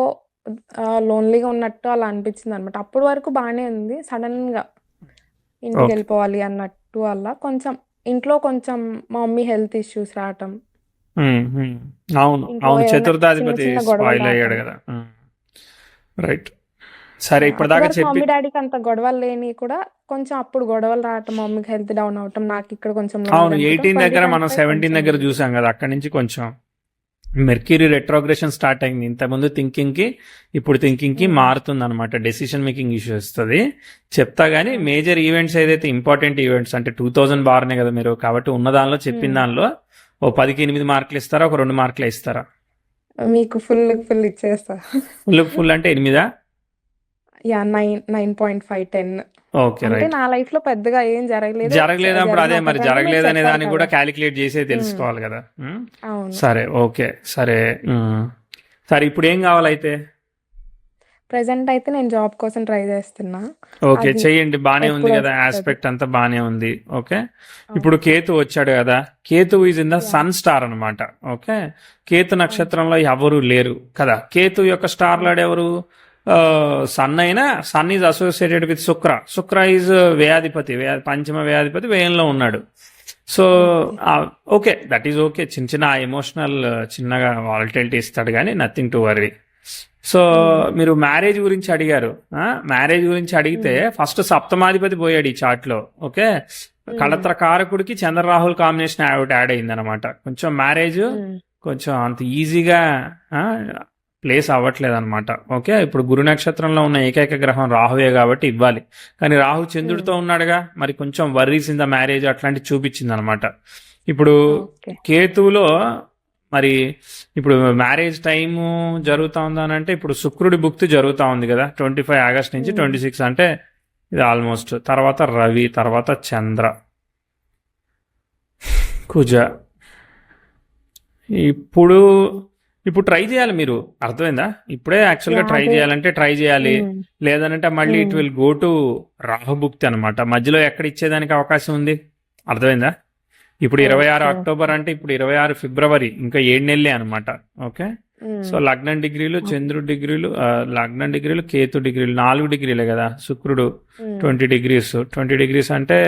[SPEAKER 2] లోన్లీగా ఉన్నట్టు అలా అనిపించింది అనమాట. అప్పటి వరకు బాగానే ఉంది. సడన్గా ఇంటికి
[SPEAKER 1] ఓకే.
[SPEAKER 2] వెళ్ళిపోవాలి అన్నట్టు అలా కొంచెం ఇంట్లో కొంచెం మా మమ్మీ హెల్త్ ఇష్యూస్ రావటం,
[SPEAKER 1] అవును,
[SPEAKER 2] ఇంట్లో
[SPEAKER 1] అవును,
[SPEAKER 2] ఏమైనా చిన్న
[SPEAKER 1] చతుర్థాధిపతి
[SPEAKER 2] చిన్న గొడవలు
[SPEAKER 1] స్పాయిల్ అయ్యాడు
[SPEAKER 2] రావటం.
[SPEAKER 1] కదా. రైట్. సరే,
[SPEAKER 2] అప్పటి
[SPEAKER 1] ఇప్పటిదాకా
[SPEAKER 2] వరకు
[SPEAKER 1] చెప్పి
[SPEAKER 2] మమ్మీ డాడీకి అంత గొడవలు లేని కూడా కొంచెం అప్పుడు గొడవలు రావటం, మమ్మీకి హెల్త్ డౌన్ అవటం, నాకు ఇక్కడ కొంచెం
[SPEAKER 1] అవును,
[SPEAKER 2] లోన్లీగా అనిపించడం.
[SPEAKER 1] 18 దగ్గర మనం
[SPEAKER 2] 2025
[SPEAKER 1] 17
[SPEAKER 2] కొంచెం
[SPEAKER 1] దగ్గర చూసాం కదా, అక్కడి నుంచి కొంచెం మెర్క్యూరీ రెట్రోగ్రెషన్ స్టార్ట్ అయింది. ఇంతకుముందు థింకింగ్ కి ఇప్పుడు థింకింగ్ కి మారుతుంది అనమాట. డెసిషన్ మేకింగ్ ఇష్యూ వస్తుంది. చెప్తా గానీ మేజర్ ఈవెంట్స్ ఏదైతే ఇంపార్టెంట్ ఈవెంట్స్ అంటే 2000 బార్నే కదా మీరు, కాబట్టి ఉన్న దానిలో చెప్పిన దానిలో ఓ 10కి 8 మార్కులు ఇస్తారా, ఒక 2 మార్కులు ఇస్తారా?
[SPEAKER 2] మీకు ఫుల్ ఇచ్చేస్తా.
[SPEAKER 1] ఫుల్ అంటే 8?
[SPEAKER 2] యా 9.5 10.
[SPEAKER 1] ఓకే,
[SPEAKER 2] అంటే
[SPEAKER 1] రైట్.
[SPEAKER 2] నా లైఫ్ లో పెద్దగా ఏం జరగలేదు.
[SPEAKER 1] జరగలేదప్పుడు అదే
[SPEAKER 2] జరిగిన
[SPEAKER 1] మరి,
[SPEAKER 2] ఒకటి రెండు మీరు
[SPEAKER 1] జరగలేదనే
[SPEAKER 2] చెప్పారు
[SPEAKER 1] దాన్ని కూడా
[SPEAKER 2] కదా.
[SPEAKER 1] క్యాలిక్యులేట్ చేసే తెలుసుకోవాలి కదా.
[SPEAKER 2] అవును.
[SPEAKER 1] సరే, ఓకే, సరే. సరే, ఇప్పుడు ఏం కావాలైతే?
[SPEAKER 2] ప్రెసెంట్ అయితే నేను జాబ్ కోసం ట్రై చేస్తున్నా.
[SPEAKER 1] ఓకే,
[SPEAKER 2] అది
[SPEAKER 1] చెయ్యండి, బానే ఉంది
[SPEAKER 2] ఎప్పుడు
[SPEAKER 1] కదా,
[SPEAKER 2] వస్తుంది?
[SPEAKER 1] ఆస్పెక్ట్ అంతా బానే ఉంది. ఓకే, ఇప్పుడు కేతు వచ్చాడు కదా, కేతు ఈజ్ ఇన్ ద
[SPEAKER 2] యా.
[SPEAKER 1] సన్ స్టార్ అనమాట. ఓకే, కేతు నక్షత్రంలో ఎవరు లేరు కదా. కేతు యొక్క స్టార్ లాడ్ ఎవరు? సన్ అయినా, sun is associated with Shukra. Shukra is వ్యయాధిపతి, పంచమ వ్యయాధిపతి, వ్యయంలో ఉన్నాడు. So okay, that is okay. చిన్న చిన్న ఎమోషనల్ చిన్నగా వాలటిలిటీ ఇస్తాడు కానీ నథింగ్ టు వరీ. సో మీరు మ్యారేజ్ గురించి అడిగారు. మ్యారేజ్ గురించి అడిగితే ఫస్ట్ సప్తమాధిపతి పోయాడు ఈ చార్ట్ లో. ఓకే, కళత్ర కారకుడికి చంద్ర రాహుల్ కాంబినేషన్ యాడ్ అయింది అనమాట. కొంచెం మ్యారేజ్ కొంచెం అంత ఈజీగా ప్లేస్ అవ్వట్లేదు అనమాట. ఓకే, ఇప్పుడు గురు నక్షత్రంలో ఉన్న ఏకైక గ్రహం రాహువే కాబట్టి ఇవ్వాలి, కానీ రాహు చంద్రుడితో ఉన్నాడుగా, మరి కొంచెం వర్రీస్ ఇన్ ద మ్యారేజ్ అట్లాంటి చూపించింది అనమాట. ఇప్పుడు
[SPEAKER 2] ఓకే.
[SPEAKER 1] కేతువులో మరి ఇప్పుడు మ్యారేజ్ టైము జరుగుతా ఉందా అని అంటే, ఇప్పుడు శుక్రుడి భుక్తి జరుగుతా ఉంది కదా 25 ఆగస్ట్ నుంచి 26, అంటే ఇది ఆల్మోస్ట్. తర్వాత రవి, తర్వాత చంద్ర, కుజ. ఇప్పుడు ట్రై చేయాలి మీరు, అర్థమైందా? ఇప్పుడే యాక్చువల్గా ట్రై
[SPEAKER 2] అదే.
[SPEAKER 1] చేయాలంటే ట్రై చేయాలి, లేదనంటే మళ్ళీ ఇట్ విల్ గో టు రాహుభుక్తి అనమాట. మధ్యలో ఎక్కడ ఇచ్చేదానికి అవకాశం ఉంది, అర్థమైందా? ఇప్పుడు 26
[SPEAKER 2] ఓకే.
[SPEAKER 1] అక్టోబర్ అంటే ఇప్పుడు 26 ఫిబ్రవరి, ఇంకా 7 నెలలే అనమాట. ఓకే, సో లగ్నం డిగ్రీలు, చంద్రుడి డిగ్రీలు, లగ్నం డిగ్రీలు, కేతు డిగ్రీలు 4 డిగ్రీలే కదా. శుక్రుడు 20 డిగ్రీస్, 20 డిగ్రీస్ అంటే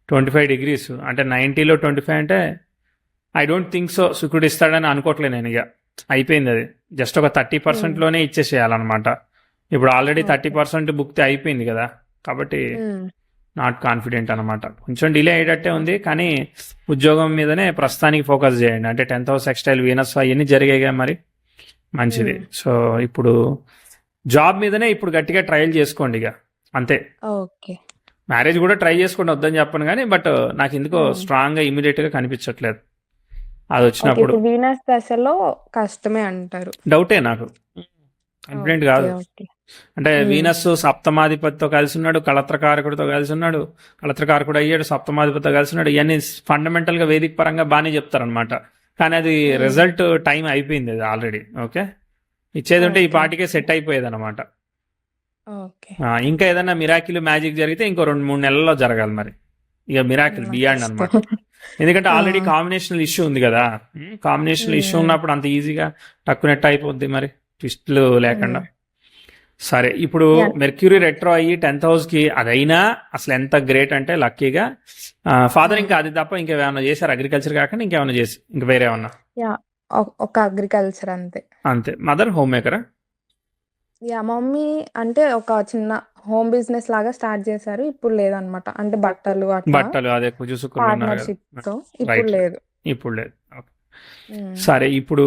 [SPEAKER 1] 25 డిగ్రీస్, అంటే 90లో 25 అంటే ఐ డోంట్ థింక్ సో శుక్రుడు ఇస్తాడని అనుకోవట్లేదు నేను. ఇక అయిపోయింది అది, జస్ట్ ఒక 30%లోనే ఇచ్చేసేయాలన్నమాట. ఇప్పుడు ఆల్రెడీ 30% బుక్తే అయిపోయింది కదా, కాబట్టి నాట్ కాన్ఫిడెంట్ అనమాట. కొంచెం డిలే అయ్యేటట్టే ఉంది, కానీ ఉద్యోగం మీదనే ప్రస్తుతానికి ఫోకస్ చేయండి. అంటే 10th హౌస్ ఎక్స్టైల్ వీనస్ అవన్నీ జరిగాయి మరి, మంచిది. సో ఇప్పుడు జాబ్ మీదనే ఇప్పుడు గట్టిగా ట్రయల్ చేసుకోండి ఇక, అంతే.
[SPEAKER 2] ఓకే.
[SPEAKER 1] మ్యారేజ్ కూడా ట్రై చేసుకోండి, వద్దని చెప్పను కానీ, బట్ నాకు ఎందుకో స్ట్రాంగ్గా ఇమీడియట్గా కనిపించట్లేదు అది
[SPEAKER 2] ఓకే.
[SPEAKER 1] వచ్చినప్పుడు.
[SPEAKER 2] ఇప్పుడు వీనస్ దశలో కష్టమే అంటారు.
[SPEAKER 1] డౌటే నాకు, కాన్ఫిడెంట్ కాదు.
[SPEAKER 2] ఓకే.
[SPEAKER 1] అంటే వీనస్ సప్తమాధిపతితో కలిసి ఉన్నాడు, కళత్రకారకుడితో కలిసి ఉన్నాడు, కళత్రకారకుడు అయ్యాడు, సప్తమాధిపతితో కలిసి ఉన్నాడు. ఇవన్నీ ఫండమెంటల్ గా వేదిక పరంగా బాగానే చెప్తారనమాట, కానీ అది రిజల్ట్ టైం అయిపోయింది అది ఆల్రెడీ. ఓకే, ఇచ్చేది ఉంటే ఈ పాటికే సెట్ అయిపోయేది అనమాట.
[SPEAKER 2] ఓకే.
[SPEAKER 1] ఇంకా ఏదైనా మిరాకిల్ మ్యాజిక్ జరిగితే ఇంకో 2-3 నెలల్లో జరగాలి మరి, ఇక మిరాకిల్ బియాండ్ అనమాట. ఎందుకంటే ఆల్రెడీ కాంబినేషనల్ ఇష్యూ ఉంది కదా. కాంబినేషనల్ ఇష్యూ ఉన్నప్పుడు అంత ఈజీగా టక్కునెట్ అయిపోద్ది మరి, ట్విస్ట్లు లేకుండా. సరే, ఇప్పుడు మెర్క్యూరీ రెట్రో అయ్యి 10th హౌస్ కి అదైనా అసలు ఎంత గ్రేట్ అంటే, లక్కీగా ఫాదర్ ఇంకా అది తప్ప ఇంకేమైనా చేశారు? అగ్రికల్చర్ కాకుండా ఇంకేమైనా చేసి, ఇంకా వేరే ఏమన్నా?
[SPEAKER 2] ఒక అగ్రికల్చర్ అంతే.
[SPEAKER 1] అంతే. Mother home మేకరా?
[SPEAKER 2] మమ్మీ అంటే ఒక చిన్న హోమ్ బిజినెస్ లాగా స్టార్ట్ చేశారు, ఇప్పుడు లేదనమాట. అంటే బట్టలు అట్లా
[SPEAKER 1] అదే కుజు శుక్రులు ఉన్నారు కదా.
[SPEAKER 2] పార్ట్నర్షిప్ తో, ఇప్పుడు
[SPEAKER 1] రైట్,
[SPEAKER 2] లేదు.
[SPEAKER 1] ఇప్పుడు లేదు. ఓకే. సరే, ఇప్పుడు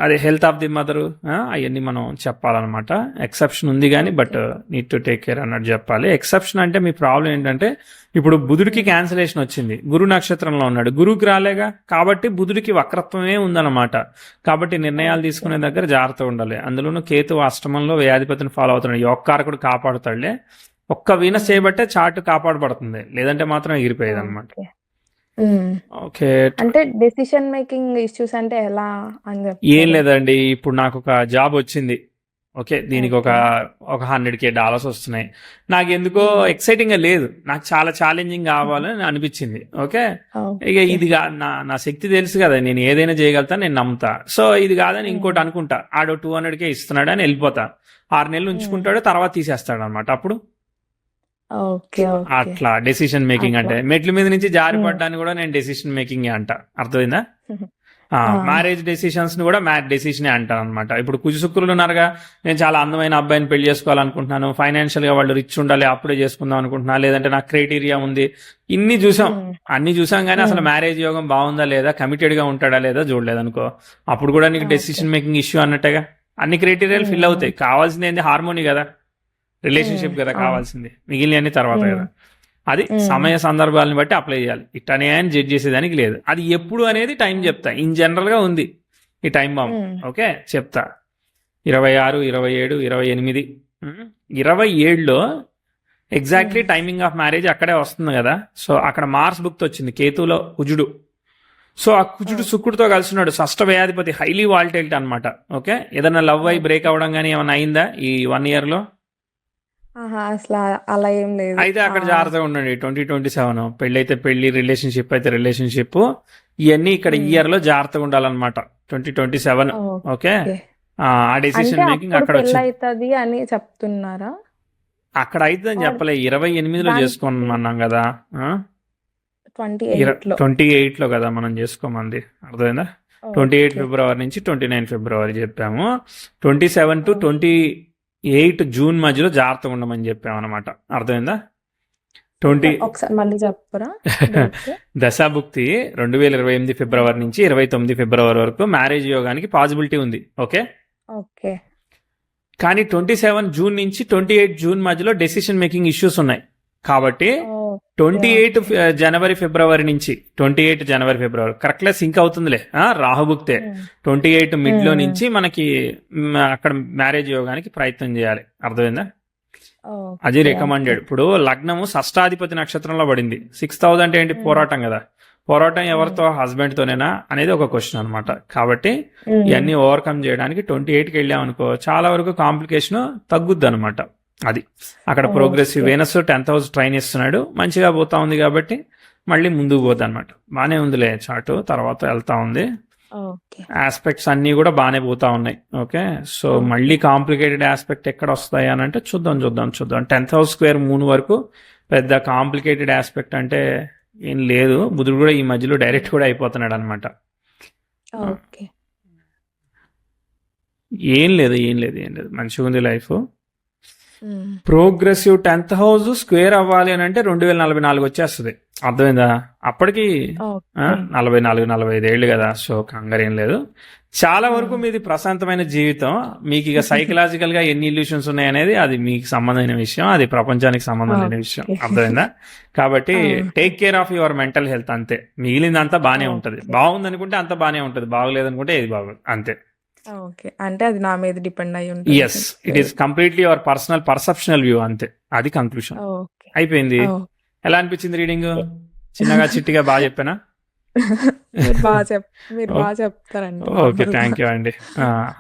[SPEAKER 1] అదే హెల్త్ ఆఫ్ ది మదర్ అవన్నీ మనం చెప్పాలన్నమాట. ఎక్సెప్షన్ ఉంది కానీ, but need to take care అన్నట్టు చెప్పాలి. ఎక్సెప్షన్ అంటే మీ ప్రాబ్లం ఏంటంటే, ఇప్పుడు బుధుడికి క్యాన్సిలేషన్ వచ్చింది, గురు నక్షత్రంలో ఉన్నాడు, గురువుకి రాలేగా, కాబట్టి బుధుడికి వక్రత్వమే ఉందన్నమాట. కాబట్టి నిర్ణయాలు తీసుకునే దగ్గర జాగ్రత్త ఉండాలి. అందులోనూ కేతు అష్టమంలో వ్యాధిపతిని ఫాలో అవుతున్నాడు, యోగకారకుడు కాపాడుతాడులే. ఒక్క వీనస్ చేయబట్టే చార్ట్ కాపాడబడుతుంది, లేదంటే మాత్రం ఎగిరిపోయేది అనమాట. ఓకే,
[SPEAKER 2] అంటే డెసిషన్ మేకింగ్ ఇష్యూస్ అంటే ఎలా అని చెప్పి.
[SPEAKER 1] ఏం లేదండి, ఇప్పుడు నాకు ఒక జాబ్ వచ్చింది. ఓకే, దీనికి ఒక
[SPEAKER 2] ఓకే.
[SPEAKER 1] ఒక $100K వస్తున్నాయి. నాకు ఎందుకో ఎక్సైటింగ్ గా లేదు, నాకు చాలా ఛాలెంజింగ్ కావాలని అనిపించింది. ఓకే, ఇక
[SPEAKER 2] ఓకే.
[SPEAKER 1] ఇది నా శక్తి తెలుసు కదా, నేను ఏదైనా చేయగలుగుతా, నేను నమ్ముతా. సో ఇది కాదని ఇంకోటి అనుకుంటా, ఆడో 200K ఇస్తున్నాడు అని వెళ్ళిపోతా. 6 నెలలు ఉంచుకుంటాడు, తర్వాత తీసేస్తాడు అనమాట. అప్పుడు
[SPEAKER 2] ఓకే. ఓకే.
[SPEAKER 1] అట్లా డెసిషన్ మేకింగ్
[SPEAKER 2] అట్లా.
[SPEAKER 1] అంటే మెట్ల మీద నుంచి జారి పడ్డాన్ని కూడా నేను డెసిషన్ మేకింగ్ అంట. అర్థమైందా?
[SPEAKER 2] ఆ.
[SPEAKER 1] మ్యారేజ్ డెసిషన్స్ ని కూడా మ్యారేజ్ డెసిషనే అంటాను అనమాట. ఇప్పుడు కుజు శుక్రులు ఉన్నారుగా, నేను చాలా అందమైన అబ్బాయిని పెళ్లి చేసుకోవాలనుకుంటున్నాను, ఫైనాన్షియల్ గా వాళ్ళు రిచ్ ఉండాలి, అప్పుడే చేసుకుందాం అనుకుంటున్నా, లేదంటే నాకు క్రైటీరియా ఉంది, ఇన్ని చూసాం. అన్ని చూసాం కానీ అసలు మ్యారేజ్ యోగం బాగుందా లేదా, కమిటెడ్ గా ఉంటాడా లేదా చూడలేదు అనుకో, అప్పుడు కూడా నీకు డెసిషన్ మేకింగ్ ఇష్యూ అన్నట్టుగా. అన్ని క్రైటీరియాలు ఫిల్ అవుతాయి. కావాల్సింది ఏంది? హార్మోని కదా, రిలేషన్షిప్ కదా కావాల్సింది, మిగిలిన అన్ని తర్వాత కదా. అది సమయ సందర్భాలను బట్టి అప్లై చేయాలి. ఇట్టనే అని జడ్జ్ చేసేదానికి లేదు. అది ఎప్పుడు అనేది టైం చెప్తా. ఇన్ జనరల్ గా ఉంది ఈ టైం బాంబ్. ఓకే, చెప్తా. 26, 27, 28. 27లో ఎగ్జాక్ట్లీ టైమింగ్ ఆఫ్ మ్యారేజ్ అక్కడే వస్తుంది కదా. సో అక్కడ మార్స్ బుక్ వచ్చింది, కేతులో కుజుడు. సో ఆ కుజుడు శుక్రుడితో కలిసి ఉన్నాడు. షష్ఠ వ్యాధిపతి, హైలీ వాల్టైలిటీ అనమాట. ఓకే, ఏదైనా లవ్ అయి బ్రేక్ అవ్వడం కానీ ఏమైనా అయిందా ఈ 1 year లో?
[SPEAKER 2] అసలు అలా ఏం లేదు.
[SPEAKER 1] అయితే అక్కడ జాగ్రత్తగా ఉండండి. 2027 పెళ్లి అయితే పెళ్లి, రిలేషన్షిప్ అయితే రిలేషన్షిప్, ఇవన్నీ ఇక్కడ ఈ ఇయర్ లో జాగ్రత్తగా ఉండాలన్నమాట. 2027. ఓకే, ఆ డెసిషన్ మేకింగ్ అక్కడ
[SPEAKER 2] పెళ్ళి
[SPEAKER 1] వచ్చింది.
[SPEAKER 2] అవుతుంది అని చెప్తున్నారా?
[SPEAKER 1] అక్కడ అయితుందని చెప్పలే, 28లో చేసుకోమన్నాం కదా.
[SPEAKER 2] 28లో
[SPEAKER 1] 28లో కదా మనం చేసుకోమంది. అర్థమైందా? 28 ఫిబ్రవరి నుంచి 29 ఫిబ్రవరి చెప్పాము. 27 to 28 జూన్ మధ్యలో జాగ్రత్తగా ఉండమని చెప్పాము అనమాట. అర్థమైందా?
[SPEAKER 2] ఒకసారి మళ్ళీ చెప్పరా?
[SPEAKER 1] దశాభుక్తి 2028 ఫిబ్రవరి నుంచి 29 ఫిబ్రవరి వరకు మ్యారేజ్ యోగానికి పాసిబిలిటీ ఉంది. Okay,
[SPEAKER 2] okay.
[SPEAKER 1] కానీ 27 జూన్ నుంచి 28 జూన్ మధ్యలో డెసిషన్ మేకింగ్ ఇష్యూస్ ఉన్నాయి. కాబట్టి 28 జనవరి ఫిబ్రవరి నుంచి 28 జనవరి ఫిబ్రవరి కరెక్ట్గా సింక్ అవుతుందిలే. రాహుభుక్తే 28 మిడ్లో నుంచి మనకి అక్కడ మ్యారేజ్ యోగానికి ప్రయత్నం చేయాలి. అర్థమైందా? అది రికమెండెడ్. ఇప్పుడు లగ్నము షష్టాధిపతి నక్షత్రంలో పడింది. 6th హౌస్ అంటే ఏంటి? పోరాటం కదా. పోరాటం ఎవరితో? హస్బెండ్ తోనేనా అనేది ఒక క్వశ్చన్ అనమాట. కాబట్టి ఇవన్నీ ఓవర్కమ్ చేయడానికి 28కి వెళ్ళామనుకో, చాలా వరకు కాంప్లికేషన్ తగ్గుద్ది అనమాట. అది అక్కడ progressive Venus 10th house train ఇస్తున్నాడు, మంచిగా పోతా ఉంది కాబట్టి మళ్ళీ ముందుకు పోద్ది అనమాట. బానే ఉందిలే చార్ట్, తర్వాత వెళ్తా ఉంది. ఆస్పెక్ట్స్ అన్ని కూడా బాగానే పోతా ఉన్నాయి. ఓకే, సో మళ్ళీ కాంప్లికేటెడ్ ఆస్పెక్ట్ ఎక్కడ వస్తాయి అని అంటే చూద్దాం. 10th హౌస్ స్క్వేర్ మూన్ వరకు పెద్ద కాంప్లికేటెడ్ ఆస్పెక్ట్ అంటే ఏం లేదు. బుధుడు కూడా ఈ మధ్యలో డైరెక్ట్ కూడా అయిపోతున్నాడు అనమాట. ఏం లేదు మంచిగా ఉంది life. Progressive 10th house square అవ్వాలి అని అంటే 2044 వచ్చేస్తుంది. అర్థమైందా? అప్పటికి 44-45 ఏళ్ళు కదా. సో కంగారు ఏం లేదు. చాలా వరకు మీది ప్రశాంతమైన జీవితం. మీకు ఇక సైకలాజికల్ గా ఎన్ని ఇల్యూషన్స్ ఉన్నాయి అనేది అది మీకు సంబంధమైన విషయం, అది ప్రపంచానికి సంబంధమైన విషయం. అర్థమైందా? కాబట్టి take care of your mental health, అంతే. మిగిలిందంతా బానే ఉంటది. బాగుంది అనుకుంటే అంత బానే ఉంటది, బాగలేదనుకుంటే ఏది బాగుంది, అంతే.
[SPEAKER 2] ఓకే, అంటే అది నా మీద డిపెండ్ అయ్యి ఉంటుంది.
[SPEAKER 1] Yes, it is completely your personal perceptional view, అంతే. అది కంక్లూషన్. అయిపోయింది. ఎలా అనిపించింది రీడింగ్? చిన్నగా చిట్టిగా బాగా చెప్పానా?
[SPEAKER 2] మీరు బాగా చెప్తారండి.
[SPEAKER 1] ఓకే, థ్యాంక్ యూ అండి.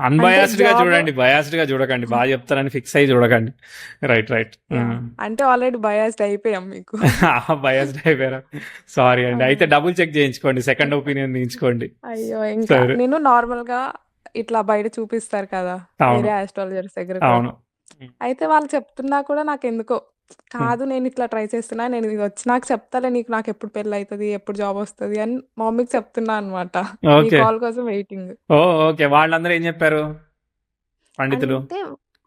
[SPEAKER 1] అన్బయాస్డ్ గా చూడండి, బయాస్డ్ గా చూడకండి. బాగా చెప్తారని ఫిక్స్ అయ్యి చూడకండి. రైట్.
[SPEAKER 2] అంటే ఆల్రెడీ బయాస్డ్ అయిపోయాం మీకు.
[SPEAKER 1] బయాస్డ్ అయిపోయారా? సారీ అండి. అయితే డబుల్ చెక్ చేయించుకోండి, సెకండ్ ఒపీనియన్ తీయించుకోండి.
[SPEAKER 2] అయ్యో, ఇంకా నేను నార్మల్ గా ఇట్లా బయట చూపిస్తారు కదా వేరే ఆస్ట్రాలజర్స్ దగ్గర,
[SPEAKER 1] అవును.
[SPEAKER 2] అయితే వాళ్ళు చెప్తున్నా కూడా నాకు ఎందుకో కాదు, నేను ఇట్లా ట్రై చేస్తున్నా, నేను ఇది వచ్చి నాకు చెప్తాలే నీకు, నాకు ఎప్పుడు పెళ్ళి అవుతుంది, ఎప్పుడు జాబ్ వస్తుంది అని మమ్మీకి చెప్తున్నా అనమాట. కాల్ కోసం వెయిటింగ్.
[SPEAKER 1] ఓకే, వాళ్ళందరూ ఏం చెప్పారు పండితులు?
[SPEAKER 2] అంటే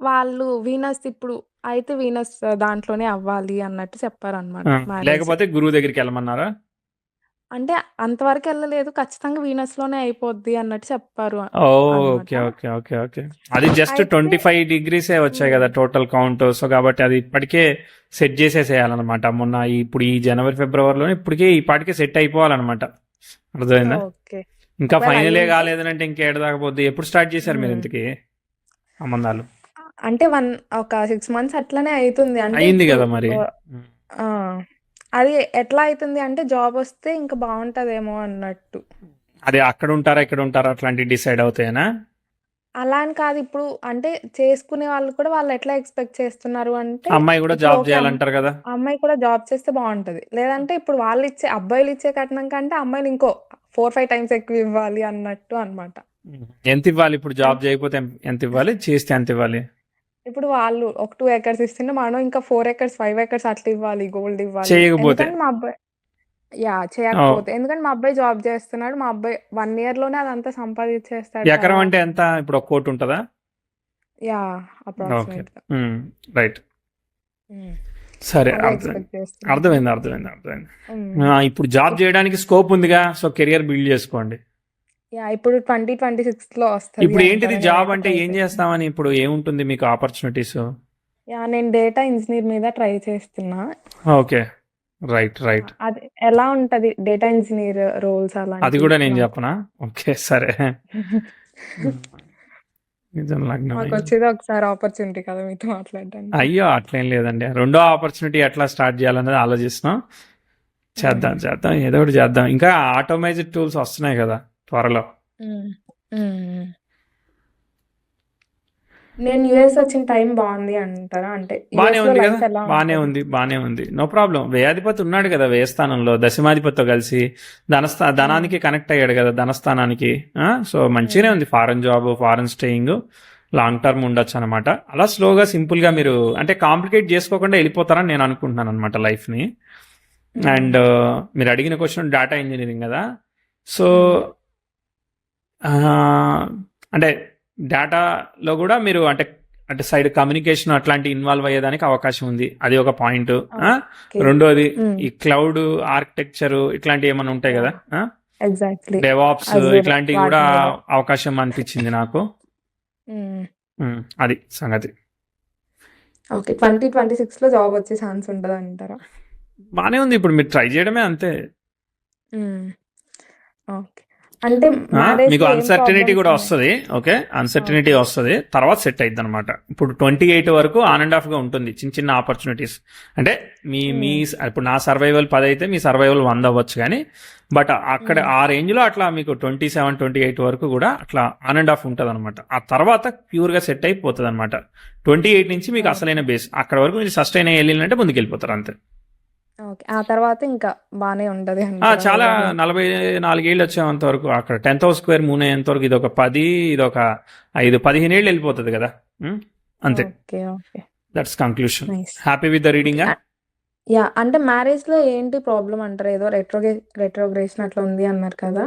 [SPEAKER 2] వాళ్ళు వీనస్ ఇప్పుడు అయితే వీనస్ దాంట్లోనే అవ్వాలి అన్నట్టు చెప్పారు అనమాట.
[SPEAKER 1] లేకపోతే గురువు దగ్గరికి వెళ్ళమన్నారా?
[SPEAKER 2] అంటే అంతవరకు వెళ్ళలేదు, ఖచ్చితంగా వీనస్ లోనే అయిపోద్ది అన్నట్టు చెప్పారు.
[SPEAKER 1] ఓకే. అది జస్ట్ 25 degrees వచ్చాయి కదా టోటల్ కౌంట్. సో కాబట్టి అది ఇప్పటికే సెట్ చేసేసేయాలన్నమాట. మొన్న ఇప్పుడు ఈ జనవరి ఫిబ్రవరిలో ఇప్పటికే ఈ పాటికే సెట్ అయిపోవాలన్నమాట. అర్థమైందా? ఇంకా ఫైనలే కాలేదనంటే ఇంకేడు దాకపోద్ది. ఎప్పుడు స్టార్ట్ చేశారు మీరు ఇంతకి సంబంధాలు?
[SPEAKER 2] అంటే ఒక 6 months అట్లనే అవుతుంది.
[SPEAKER 1] అయింది కదా మరి.
[SPEAKER 2] అది ఎట్లా అవుతుంది అంటే జాబ్ వస్తే ఇంకా బాగుంటదేమో అన్నట్టు.
[SPEAKER 1] అదే అక్కడ ఉంటారా ఇక్కడ ఉంటారా అట్లాంటివి డిసైడ్ అవుతాయనా?
[SPEAKER 2] అలా అని కాదు. ఇప్పుడు అంటే చేసుకునే వాళ్ళు కూడా వాళ్ళు ఎట్లా ఎక్స్‌పెక్ట్ చేస్తున్నారు అంటే,
[SPEAKER 1] అమ్మాయి కూడా
[SPEAKER 2] ఇప్పుడు
[SPEAKER 1] జాబ్
[SPEAKER 2] ఓకే.
[SPEAKER 1] చేయాలంటారు కదా.
[SPEAKER 2] ఆ అమ్మాయి కూడా జాబ్ చేస్తే బావుంటది. లేదంటే ఇప్పుడు అబ్బాయిలిచ్చే కట్నం కంటే అమ్మాయిలు ఇంకో 4, 5 టైమ్స్ ఎక్కువ ఇవ్వాలి అన్నట్టు అన్నమాట.
[SPEAKER 1] ఎంత ఇవ్వాలి ఇప్పుడు?
[SPEAKER 2] అన్
[SPEAKER 1] జాబ్ చేయకపోతే ఎంత ఇవ్వాలి? చేస్తే ఎంత ఇవ్వాలి?
[SPEAKER 2] ఇప్పుడు వాళ్ళు ఒక 2 ఎకర్స్ ఇస్తుంటే మనం ఇంకా 4 ఎకర్స్, 5 ఎకర్స్ అట్లా ఇవ్వాలి. గోల్డ్ ఇవ్వాలి.
[SPEAKER 1] చేయకపోతే
[SPEAKER 2] ఎందుకంటే
[SPEAKER 1] ఓ,
[SPEAKER 2] చేయకపోతే. ఎందుకంటే మా అబ్బాయి జాబ్ చేస్తున్నాడు. మా అబ్బాయి 1 ఇయర్‌లోనే అదంతా సంపాదించేస్తాడు కదా!
[SPEAKER 1] ఎకరం అంటే ఎంత? ఇప్పుడు 1 కోటి ఉంటుందా? ఓకే.
[SPEAKER 2] అప్రాక్సిమేట్‌గా.
[SPEAKER 1] రైట్.
[SPEAKER 2] హ్మ్.
[SPEAKER 1] సరే,
[SPEAKER 2] అదే
[SPEAKER 1] అర్థమైంది.
[SPEAKER 2] ఎక్స్‌పెక్ట్ చేస్తున్నారు.
[SPEAKER 1] అర్థమైంది.
[SPEAKER 2] హ్మ్.
[SPEAKER 1] ఇప్పుడు జాబ్
[SPEAKER 2] ఇప్
[SPEAKER 1] చేయడానికి స్కోప్ ఉందిగా, సో కెరియర్ బిల్డ్ చేసుకోండి.
[SPEAKER 2] ఇప్పుడు 2026లో వస్తది
[SPEAKER 1] ఇప్పుడు ఏంటిది
[SPEAKER 2] అంటారు.
[SPEAKER 1] జాబ్
[SPEAKER 2] నేనైతే
[SPEAKER 1] అంటే
[SPEAKER 2] ట్రై
[SPEAKER 1] ఏం
[SPEAKER 2] చేస్తున్నా.
[SPEAKER 1] చేస్తామని, ఇప్పుడు ఏముంటుంది మీకు ఆపర్చునిటీస్?
[SPEAKER 2] నేను డేటా ఇంజినీర్ మీద ట్రై చేస్తున్నా.
[SPEAKER 1] ఓకే. రైట్.
[SPEAKER 2] అది ఎలా ఉంటది డేటా ఇంజినీర్ రోల్స్
[SPEAKER 1] అది
[SPEAKER 2] అలాంటివి
[SPEAKER 1] కూడా నేను
[SPEAKER 2] నాకు?
[SPEAKER 1] చెప్పనా? ఓకే, సరే. నిజం లగ్నం అయ్యింది.
[SPEAKER 2] మాకొచ్చేదే ఒకసారి ఆపర్చునిటీ కదా మీతో మాట్లాడడానికి.
[SPEAKER 1] అయ్యో, అట్లేం లేదండి. రెండో ఆపర్చునిటీ ఎట్లా స్టార్ట్ చేయాలనేది ఆలోచిస్తున్నాం.
[SPEAKER 2] హుహు.
[SPEAKER 1] చేద్దాం, ఏదో ఒకటి చేద్దాం. ఇంకా ఆటోమేటెడ్ టూల్స్ వస్తున్నాయి కదా త్వరలో.
[SPEAKER 2] హ్మ్. హ్మ్. నేను యూఎస్ వచ్చిన టైం బావుంది అంటారా? అంటే
[SPEAKER 1] బానే
[SPEAKER 2] యూఎస్‌లో
[SPEAKER 1] ఉంది కదా,
[SPEAKER 2] లైఫ్ ఎలా ఉంటది?
[SPEAKER 1] బానే ఉంది. No problem. వ్యయాధిపతి ఉన్నాడు కదా వ్యయస్థానంలో, దశమాధిపతితో కలిసి
[SPEAKER 2] హ్మ్.
[SPEAKER 1] ధనానికి కనెక్ట్ అయ్యాడు కదా, ధనస్థానానికి. సో మంచిగానే
[SPEAKER 2] హ్మ్.
[SPEAKER 1] ఉంది. Foreign job, foreign staying, long term ఉండొచ్చు అనమాట. అలా స్లోగా సింపుల్గా మీరు అంటే కాంప్లికేట్ చేసుకోకుండా వెళ్ళిపోతారని నేను అనుకుంటున్నాను అనమాట లైఫ్ని.
[SPEAKER 2] హ్మ్.
[SPEAKER 1] అండ్ మీరు అడిగిన క్వశ్చన్ డేటా ఇంజనీరింగ్ కదా. సో
[SPEAKER 2] హ్మ్.
[SPEAKER 1] అంటే డేటాలో కూడా మీరు అంటే సైడ్ కమ్యూనికేషన్ అట్లాంటి ఇన్వాల్వ్ అయ్యేదానికి అవకాశం ఉంది. అది ఒక పాయింట్.
[SPEAKER 2] ఓకే.
[SPEAKER 1] రెండోది
[SPEAKER 2] హ్మ్.
[SPEAKER 1] ఈ క్లౌడ్ ఆర్కిటెక్చర్ ఇట్లాంటివి ఏమైనా ఉంటాయి కదా,
[SPEAKER 2] ఎగ్జాక్ట్‌లీ.
[SPEAKER 1] డెవాప్స్
[SPEAKER 2] అజూర్
[SPEAKER 1] ఇట్లాంటివి కూడా
[SPEAKER 2] వాటి మీద.
[SPEAKER 1] అవకాశం అనిపించింది నాకు.
[SPEAKER 2] హ్మ్.
[SPEAKER 1] అది సంగతి.
[SPEAKER 2] ఓకే. 2026లో జాబ్ వచ్చే ఛాన్స్ ఉంటదంటారా?
[SPEAKER 1] బానే ఉంది. ఇప్పుడు మీరు ట్రై చేయడమే అంతే.
[SPEAKER 2] హ్మ్. ఓకే. అంటే
[SPEAKER 1] మీకు
[SPEAKER 2] మ్యారేజ్‌లో ఏం
[SPEAKER 1] అన్సర్టనిటీ
[SPEAKER 2] ప్రాబ్లమ్స్
[SPEAKER 1] కూడా
[SPEAKER 2] ఉన్నాయి?
[SPEAKER 1] వస్తుంది. Okay, uncertainty
[SPEAKER 2] okay.
[SPEAKER 1] వస్తుంది, తర్వాత సెట్ అయింది అనమాట. ఇప్పుడు 28 వరకు ఆన్ అండ్ ఆఫ్ గా ఉంటుంది, చిన్న ఆపర్చునిటీస్. అంటే మీ మీ
[SPEAKER 2] హ్మ్.
[SPEAKER 1] ఇప్పుడు నా సర్వైవల్ 10 అయితే మీ సర్వైవల్ 100 అవ్వచ్చు కానీ, బట్ అక్కడ
[SPEAKER 2] హ్మ్.
[SPEAKER 1] ఆ రేంజ్ లో అట్లా మీకు 27, 28 వరకు కూడా అట్లా ఆన్ అండ్ ఆఫ్ ఉంటుంది అనమాట. ఆ తర్వాత ప్యూర్ గా సెట్ అయిపోతుంది అనమాట. 28 నుంచి మీకు అసలైన
[SPEAKER 2] ఓకే.
[SPEAKER 1] బేస్. అక్కడ వరకు మీరు సస్టైన్ అయ్యి వెళ్ళిందంటే ముందుకు వెళ్ళిపోతారు అంతే.
[SPEAKER 2] ఓకే. ఆ తర్వాత ఇంకా బానే ఉంటది అంటారా
[SPEAKER 1] చాలా
[SPEAKER 2] ఓవరాల్‌గా?
[SPEAKER 1] 44 ఏళ్ళు వచ్చేంత వరకు, అక్కడ 10,000 స్క్వేర్ మూన్ అయ్యేంత వరకు ఇది ఒక 10, ఇది ఒక 5, 15 ఏళ్ళు వెళ్ళిపోతుంది కదా. అంతే.
[SPEAKER 2] Okay.
[SPEAKER 1] That's conclusion.
[SPEAKER 2] Nice.
[SPEAKER 1] Happy with the
[SPEAKER 2] okay.
[SPEAKER 1] Reading.
[SPEAKER 2] అంటే మ్యారేజ్‌లో ఏంటి ప్రాబ్లమ్ అంటారు? ఏదో రెట్రోగ్రేషన్ అట్లా ఉంది అన్నారు కదా!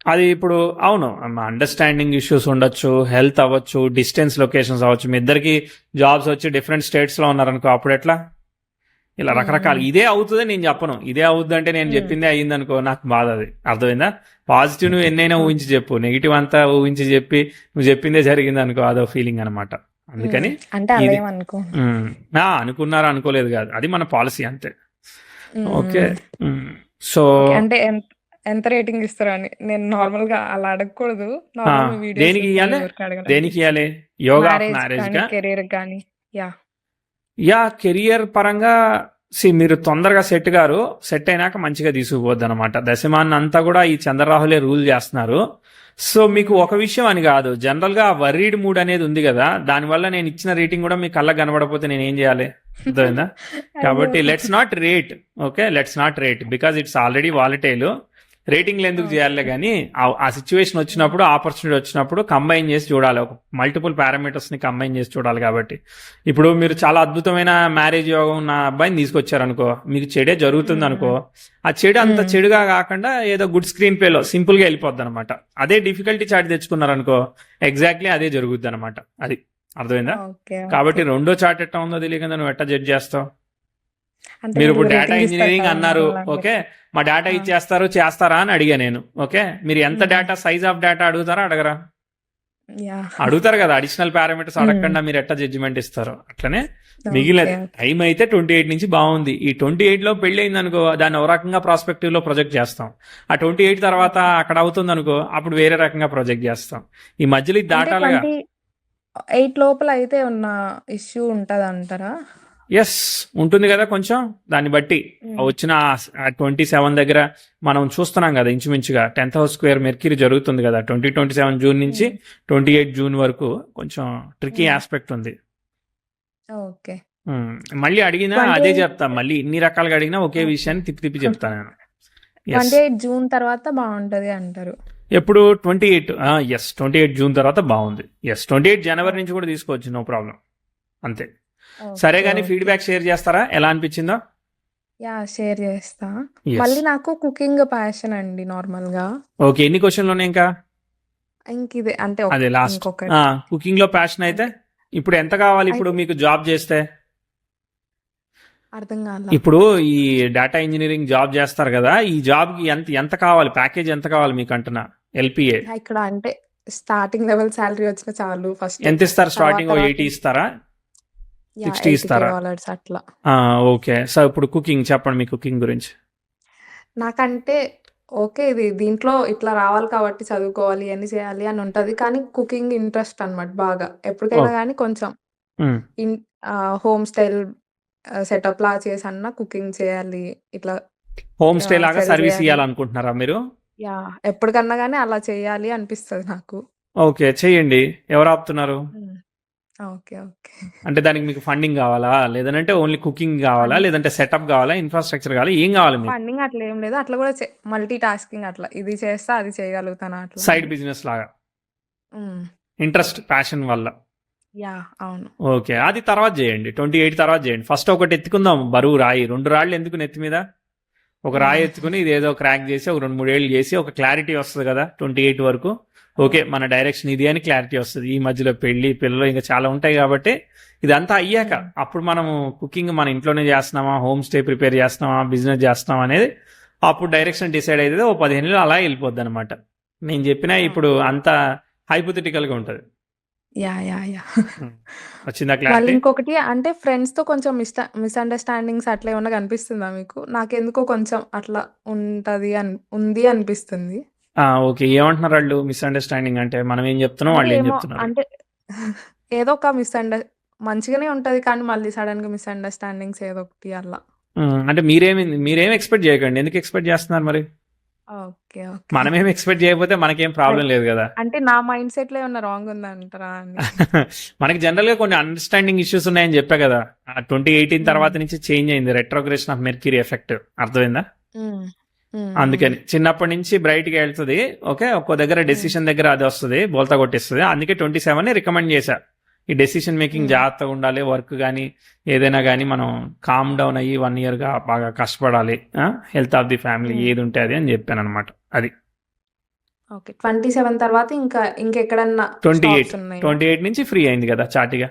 [SPEAKER 1] అది ఇప్పుడు అవును, అండర్స్టాండింగ్ ఇష్యూస్ ఉండొచ్చు, హెల్త్ అవ్వచ్చు, డిస్టెన్స్ లొకేషన్స్ అవ్వచ్చు. మీ ఇద్దరికి జాబ్స్ వచ్చి డిఫరెంట్ స్టేట్స్ లో ఉన్నారనుకో, అప్పుడు ఎట్లా? ఇలా రకరకాల
[SPEAKER 2] హ్మ్.
[SPEAKER 1] ఇదే అవుతుందని నేను చెప్పను. ఇదే అవుద్ది అంటే నేను
[SPEAKER 2] హ్మ్.
[SPEAKER 1] చెప్పిందే అయ్యింది అనుకో, నాకు బాధ. అది అర్థమైందా? పాజిటివ్ నువ్వు ఎన్నైనా ఊహించి చెప్పు, నెగిటివ్ అంతా ఊహించి చెప్పి నువ్వు చెప్పిందే జరిగింది అనుకో, అదో ఫీలింగ్ అనమాట. అందుకని
[SPEAKER 2] అంటే అలా
[SPEAKER 1] ఇది
[SPEAKER 2] ఏమి అనుకోను.
[SPEAKER 1] అనుకున్నారా అనుకోలేదు కాదు, అది మన పాలసీ అంతే. ఓకే.
[SPEAKER 2] హ్మ్.
[SPEAKER 1] So
[SPEAKER 2] okay. అంటే ఎంత రేటింగ్ ఇస్తారని? నేను నార్మల్‌గా అలా అడగకూడదు. నార్మల్ మీ వీడియోస్
[SPEAKER 1] దేనికి
[SPEAKER 2] చూస్తాను.
[SPEAKER 1] ఇవ్వాలి?
[SPEAKER 2] ఊరికే
[SPEAKER 1] దేనికి
[SPEAKER 2] అడగాలనిపించింది.
[SPEAKER 1] ఇవ్వాలి? యోగా ఆఫ్
[SPEAKER 2] మ్యారేజ్‌కి
[SPEAKER 1] మ్యారేజ్
[SPEAKER 2] కానీ,
[SPEAKER 1] గా.
[SPEAKER 2] కెరియర్‌కి గానీ. యాహ్!
[SPEAKER 1] కెరియర్ పరంగా మీరు తొందరగా సెట్ అయినాక మంచిగా తీసుకుపోద్ది అనమాట. దశమాన్ని అంతా కూడా ఈ చంద్రరాహులే రూల్ చేస్తున్నారు. సో మీకు
[SPEAKER 2] హ్మ్.
[SPEAKER 1] ఒక విషయం అని కాదు, జనరల్ గా వర్రీడ్ మూడ్ అనేది ఉంది కదా, దానివల్ల నేను ఇచ్చిన రేటింగ్ కూడా మీ కళ్ళకు కనబడకపోతే నేను ఏం చేయాలి? అర్థమైందా?
[SPEAKER 2] అయ్యో!
[SPEAKER 1] కాబట్టి let's not rate. Okay, let's not rate because it's already volatile. రేటింగ్లు ఎందుకు చేయాలి
[SPEAKER 2] ఓకే.
[SPEAKER 1] కానీ, ఆ సిచ్యువేషన్ వచ్చినప్పుడు, ఆపర్చునిటీ వచ్చినప్పుడు కంబైన్ చేసి చూడాలి. ఒక మల్టిపుల్ పారామీటర్స్ ని కంబైన్ చేసి చూడాలి. కాబట్టి ఇప్పుడు మీరు చాలా అద్భుతమైన మ్యారేజ్ యోగం ఉన్న అబ్బాయిని తీసుకొచ్చారనుకో, మీకు చెడే జరుగుతుంది అనుకో, ఆ చెడు అంత చెడుగా కాకుండా ఏదో గుడ్ స్క్రీన్ ప్లేలో సింపుల్ గా వెళ్ళిపోద్ది అనమాట. అదే డిఫికల్టీ చాటి తెచ్చుకున్నారనుకో, ఎగ్జాక్ట్లీ అదే జరుగుద్ది అనమాట. అది అర్థమైందా?
[SPEAKER 2] ఓకే.
[SPEAKER 1] కాబట్టి రెండో చార్ట్ ఎట్లా ఉందో తెలియకుండా నువ్వు ఎట్లా జడ్జ్ చేస్తావు?
[SPEAKER 2] అంటే
[SPEAKER 1] మీరు
[SPEAKER 2] మీరు
[SPEAKER 1] ఇప్పుడు డేటా
[SPEAKER 2] రేటింగ్ ఇస్తారు
[SPEAKER 1] ఇంజనీరింగ్
[SPEAKER 2] కదా
[SPEAKER 1] అన్నారు.
[SPEAKER 2] నార్మల్
[SPEAKER 1] ఓకే,
[SPEAKER 2] అందరికి.
[SPEAKER 1] మా డేటా
[SPEAKER 2] ఆ!
[SPEAKER 1] చేస్తారా అని అడిగా నేను. ఓకే, మీరు ఎంత
[SPEAKER 2] హ్మ్.
[SPEAKER 1] డేటా, సైజ్ ఆఫ్ డేటా అడుగుతారా అడగరా?
[SPEAKER 2] యాహ్!
[SPEAKER 1] అడుగుతారు కదా. అడిషనల్ పారామీటర్స్
[SPEAKER 2] హ్మ్.
[SPEAKER 1] అడగకుండా మీరు ఎట్లా జడ్జిమెంట్ ఇస్తారు? అట్లనే మిగిలిన
[SPEAKER 2] ఓకే.
[SPEAKER 1] టైం అయితే 28 నుంచి బాగుంది. ఈ 28 లో పెళ్లి అయింది అనుకో, దాన్ని ఒక రకంగా ప్రాస్పెక్టివ్ లో ప్రొజెక్ట్ చేస్తాం. ఆ 28 తర్వాత
[SPEAKER 2] ఓకే.
[SPEAKER 1] అక్కడ అవుతుంది అనుకో, అప్పుడు వేరే రకంగా ప్రొజెక్ట్ చేస్తాం. ఈ మధ్యలో ఇది
[SPEAKER 2] అంటే
[SPEAKER 1] దాటాలిగా.
[SPEAKER 2] 28 లోపల అయితే ఉన్న ఇష్యూ ఉంటదంటారా?
[SPEAKER 1] ఎస్ ఉంటుంది కదా కొంచెం. దాన్ని బట్టి వచ్చిన 27 దగ్గర మనం చూస్తున్నాం కదా, ఇంచుమించుగా 10th హౌస్ స్క్వేర్ మెర్క్యూరీ జరుగుతుంది కదా 2027 జూన్ నుంచి 28 జూన్ వరకు. కొంచెం ట్రికీ ఆస్పెక్ట్ ఉంది.
[SPEAKER 3] ఓకే.
[SPEAKER 1] మళ్ళీ అడిగినా
[SPEAKER 3] 28
[SPEAKER 1] అదే చెప్తా, మళ్ళీ ఇన్ని రకాలుగా అడిగినా ఒకే విషయాన్ని తిప్పి తిప్పి చెప్తాను నేను. ఎస్
[SPEAKER 3] 28 జూన్ తర్వాత బాగుంటది అంటారు.
[SPEAKER 1] ఎప్పుడు 28 ఎస్ 28 జూన్ తర్వాత బాగుంది. ఎస్ 28 జనవరి నుంచి కూడా తీసుకోవచ్చు, నో ప్రాబ్లం. అంతే. సరే
[SPEAKER 3] ఓకే
[SPEAKER 1] కానీ
[SPEAKER 3] ఓకే.
[SPEAKER 1] ఫీడ్బ్యాక్ షేర్ చేస్తారా, ఎలా అనిపించిందో?
[SPEAKER 3] యా షేర్ చేస్తా.
[SPEAKER 1] ఎస్
[SPEAKER 3] మళ్ళీ నాకు కుకింగ్ ప్యాషన్ అండి నార్మల్ గా.
[SPEAKER 1] ఓకే. ఎన్ని క్వశ్చన్లు ఉన్నాయి ఇంకా?
[SPEAKER 3] ఇంక ఇదే అంటే
[SPEAKER 1] అదే లాస్ట్.
[SPEAKER 3] ఇంకొకటి
[SPEAKER 1] కుకింగ్ లో ప్యాషన్ అయితే ఇప్పుడు ఎంత కావాలి ఇప్పుడు
[SPEAKER 3] అయితే
[SPEAKER 1] మీకు జాబ్ చేస్తే?
[SPEAKER 3] అర్థం కాల.
[SPEAKER 1] ఇప్పుడు ఈ డేటా ఇంజనీరింగ్ జాబ్ చేస్తారు కదా, ఈ జాబ్ కి ఎంత ఎంత కావాలి, ప్యాకేజ్ ఎంత కావాలి మీకు అంటున్నా? ఎల్పిఏ
[SPEAKER 3] ఇక్కడ అంటే స్టార్టింగ్ లెవెల్ శాలరీ వచ్చిన చాలు ఫస్ట్.
[SPEAKER 1] ఎంత ఇస్తారు
[SPEAKER 3] తర్వాత
[SPEAKER 1] స్టార్టింగ్?
[SPEAKER 3] తర్వాత
[SPEAKER 1] 80 ఇస్తారా,
[SPEAKER 3] యా
[SPEAKER 1] 60
[SPEAKER 3] $80K
[SPEAKER 1] ఇస్తారా?
[SPEAKER 3] అట్లా.
[SPEAKER 1] ఓకే. సో ఇప్పుడు కుకింగ్ చెప్పండి, మీ కుకింగ్ గురించి.
[SPEAKER 3] నాకంటే ఓకే ఇది దీంట్లో ఇట్లా రావాలి కాబట్టి చదువుకోవాలి అన్ని చేయాలి అని ఉంటది. కానీ కుకింగ్ ఇంట్రెస్ట్ అన్నమాట బాగా.
[SPEAKER 1] ఓ
[SPEAKER 3] ఎప్పటికైనా కానీ కొంచెం
[SPEAKER 1] ఉమ్.
[SPEAKER 3] ఇన్ హోమ్ స్టైల్ సెటప్ లా చేసన్నా కుకింగ్ చేయాలి. ఇట్లా
[SPEAKER 1] హోమ్ స్టే లాగా
[SPEAKER 3] సెల్
[SPEAKER 1] సర్వీస్
[SPEAKER 3] చేయాలి.
[SPEAKER 1] ఇవ్వాలనుకుంటున్నారా మీరు?
[SPEAKER 3] యా ఎప్పటికన్నా కానీ అలా చేయాలి అనిపిస్తది నాకు.
[SPEAKER 1] ఓకే చెయ్యండి. ఎవరు ఆపుతున్నారు?
[SPEAKER 3] Okay okay.
[SPEAKER 1] అంటే దానికి మీకు ఫండింగ్ కావాలా, లేదంటే ఓన్లీ కుకింగ్ కావాలా,
[SPEAKER 3] ఫండ్
[SPEAKER 1] లేదంటే సెటప్ కావాలా, ఇన్ఫ్రాస్ట్రక్చర్ కావాలా, ఏం కావాలి మీకు?
[SPEAKER 3] ఫండింగ్ అట్లా ఏం లేదు. అట్లా కూడా మల్టీ టాస్కింగ్ అట్లా ఇది చేస్తా అది చేయగలుగుతాను అట్లా
[SPEAKER 1] సైడ్
[SPEAKER 3] అని.
[SPEAKER 1] బిజినెస్ లాగా,
[SPEAKER 3] ఉమ్,
[SPEAKER 1] ఇంట్రెస్ట్ ప్యాషన్ వల్ల.
[SPEAKER 3] యా అవును.
[SPEAKER 1] ఓకే, అది తర్వాత చేయండి. 28 తర్వాత చేయండి. ఫస్ట్ ఒకటి ఎత్తుకుందాం, బరువు రాయి. 2 రాళ్ళు ఎందుకు నెత్తి మీద? ఒక రాయి ఎత్తుకుని ఇది ఏదో క్రాక్ చేసి ఒక 2-3 ఏళ్ళు చేసి ఒక క్లారిటీ వస్తుంది కదా 28 వరకు. ఓకే, మన డైరెక్షన్ ఇది అని క్లారిటీ వస్తుంది. ఈ మధ్యలో పెళ్లి పిల్లలు ఇంకా చాలా ఉంటాయి కాబట్టి ఇదంతా అయ్యాక అప్పుడు మనము కుకింగ్ మన ఇంట్లోనే చేస్తున్నామా, హోమ్ స్టే ప్రిపేర్ చేస్తున్నామా, బిజినెస్ చేస్తున్నామా అనేది అప్పుడు డైరెక్షన్ డిసైడ్ అయితే ఓ 15 ఏళ్ళు అలా వెళ్ళిపోద్ది అనమాట. నేను చెప్పిన ఇప్పుడు అంత హైపోథెటికల్గా ఉంటుంది.
[SPEAKER 3] Yeah yeah yeah.
[SPEAKER 1] వచ్చిందా
[SPEAKER 3] మళ్ళీ
[SPEAKER 1] క్లారిటీ?
[SPEAKER 3] ఇంకొకటి అంటే ఫ్రెండ్స్ తో కొంచెం మిస్అండర్స్టాండింగ్స్ అట్లా ఏమన్నా కనిపిస్తుందా మీకు? నాకెందుకో కొంచెం అట్లా ఉంది అనిపిస్తుంది.
[SPEAKER 1] ఓకే, ఏమంటున్నారు వాళ్ళు? మిస్అండర్స్టాండింగ్ అంటే మనం ఏం చెప్తున్నాం,
[SPEAKER 3] అంటే
[SPEAKER 1] వాళ్ళు ఏం
[SPEAKER 3] ఏమో
[SPEAKER 1] చెప్తున్నారు?
[SPEAKER 3] అంటే ఏదో ఒక మంచిగానే ఉంటది కానీ మళ్ళీ సడన్ గా మిస్అండర్స్టాండింగ్స్ ఏదో ఒకటి అలా.
[SPEAKER 1] అంటే మీరేం ఎక్స్పెక్ట్ చేయకండి. ఎందుకు ఎక్స్పెక్ట్ చేస్తున్నారు మరి?
[SPEAKER 3] Okay okay.
[SPEAKER 1] మనమేం ఎక్స్పెక్ట్ చేయకపోతే మనకేం ప్రాబ్లం లేదు కదా.
[SPEAKER 3] అంటే నా మైండ్ సెట్ లో ఏమన్నా రాంగ్ ఉందంటారా అని.
[SPEAKER 1] మనకి జనరల్ గా కొన్ని అండర్స్టాండింగ్ ఇష్యూస్ ఉన్నాయని చెప్పా కదా. 2018 తర్వాత నుంచి చేంజ్ అయింది రెట్రోగ్రెషన్ ఆఫ్ మెర్క్యూరీ ఎఫెక్ట్. అర్థమైందా?
[SPEAKER 3] ఉమ్, ఉమ్,
[SPEAKER 1] అందుకని చిన్నప్పటి నుంచి బ్రైట్ గా వెళ్తుంది. ఓకే, ఒక్కో దగ్గర డెసిషన్ దగ్గర అది వస్తుంది, బోల్తా కొట్టేస్తుంది. అందుకే 27 ని రికమెండ్ చేశా. ఈ డెసిషన్ మేకింగ్ జాగ్రత్తగా ఉండాలి. వర్క్ కానీ ఏదైనా కానీ మనం కామ్ డౌన్ అయ్యి 1 year గా బాగా కష్టపడాలి. హెల్త్ ఆఫ్ ది ఫ్యామిలీ ఏది ఉంటే అది అని చెప్పాను అనమాట. అది
[SPEAKER 3] ఓకే. 27 తర్వాత ఇంకెక్కడన్నా
[SPEAKER 1] 28
[SPEAKER 3] స్టాప్స్ ఉన్నాయి?
[SPEAKER 1] 28 నుంచి ఫ్రీ అయింది కదా చాటిగా.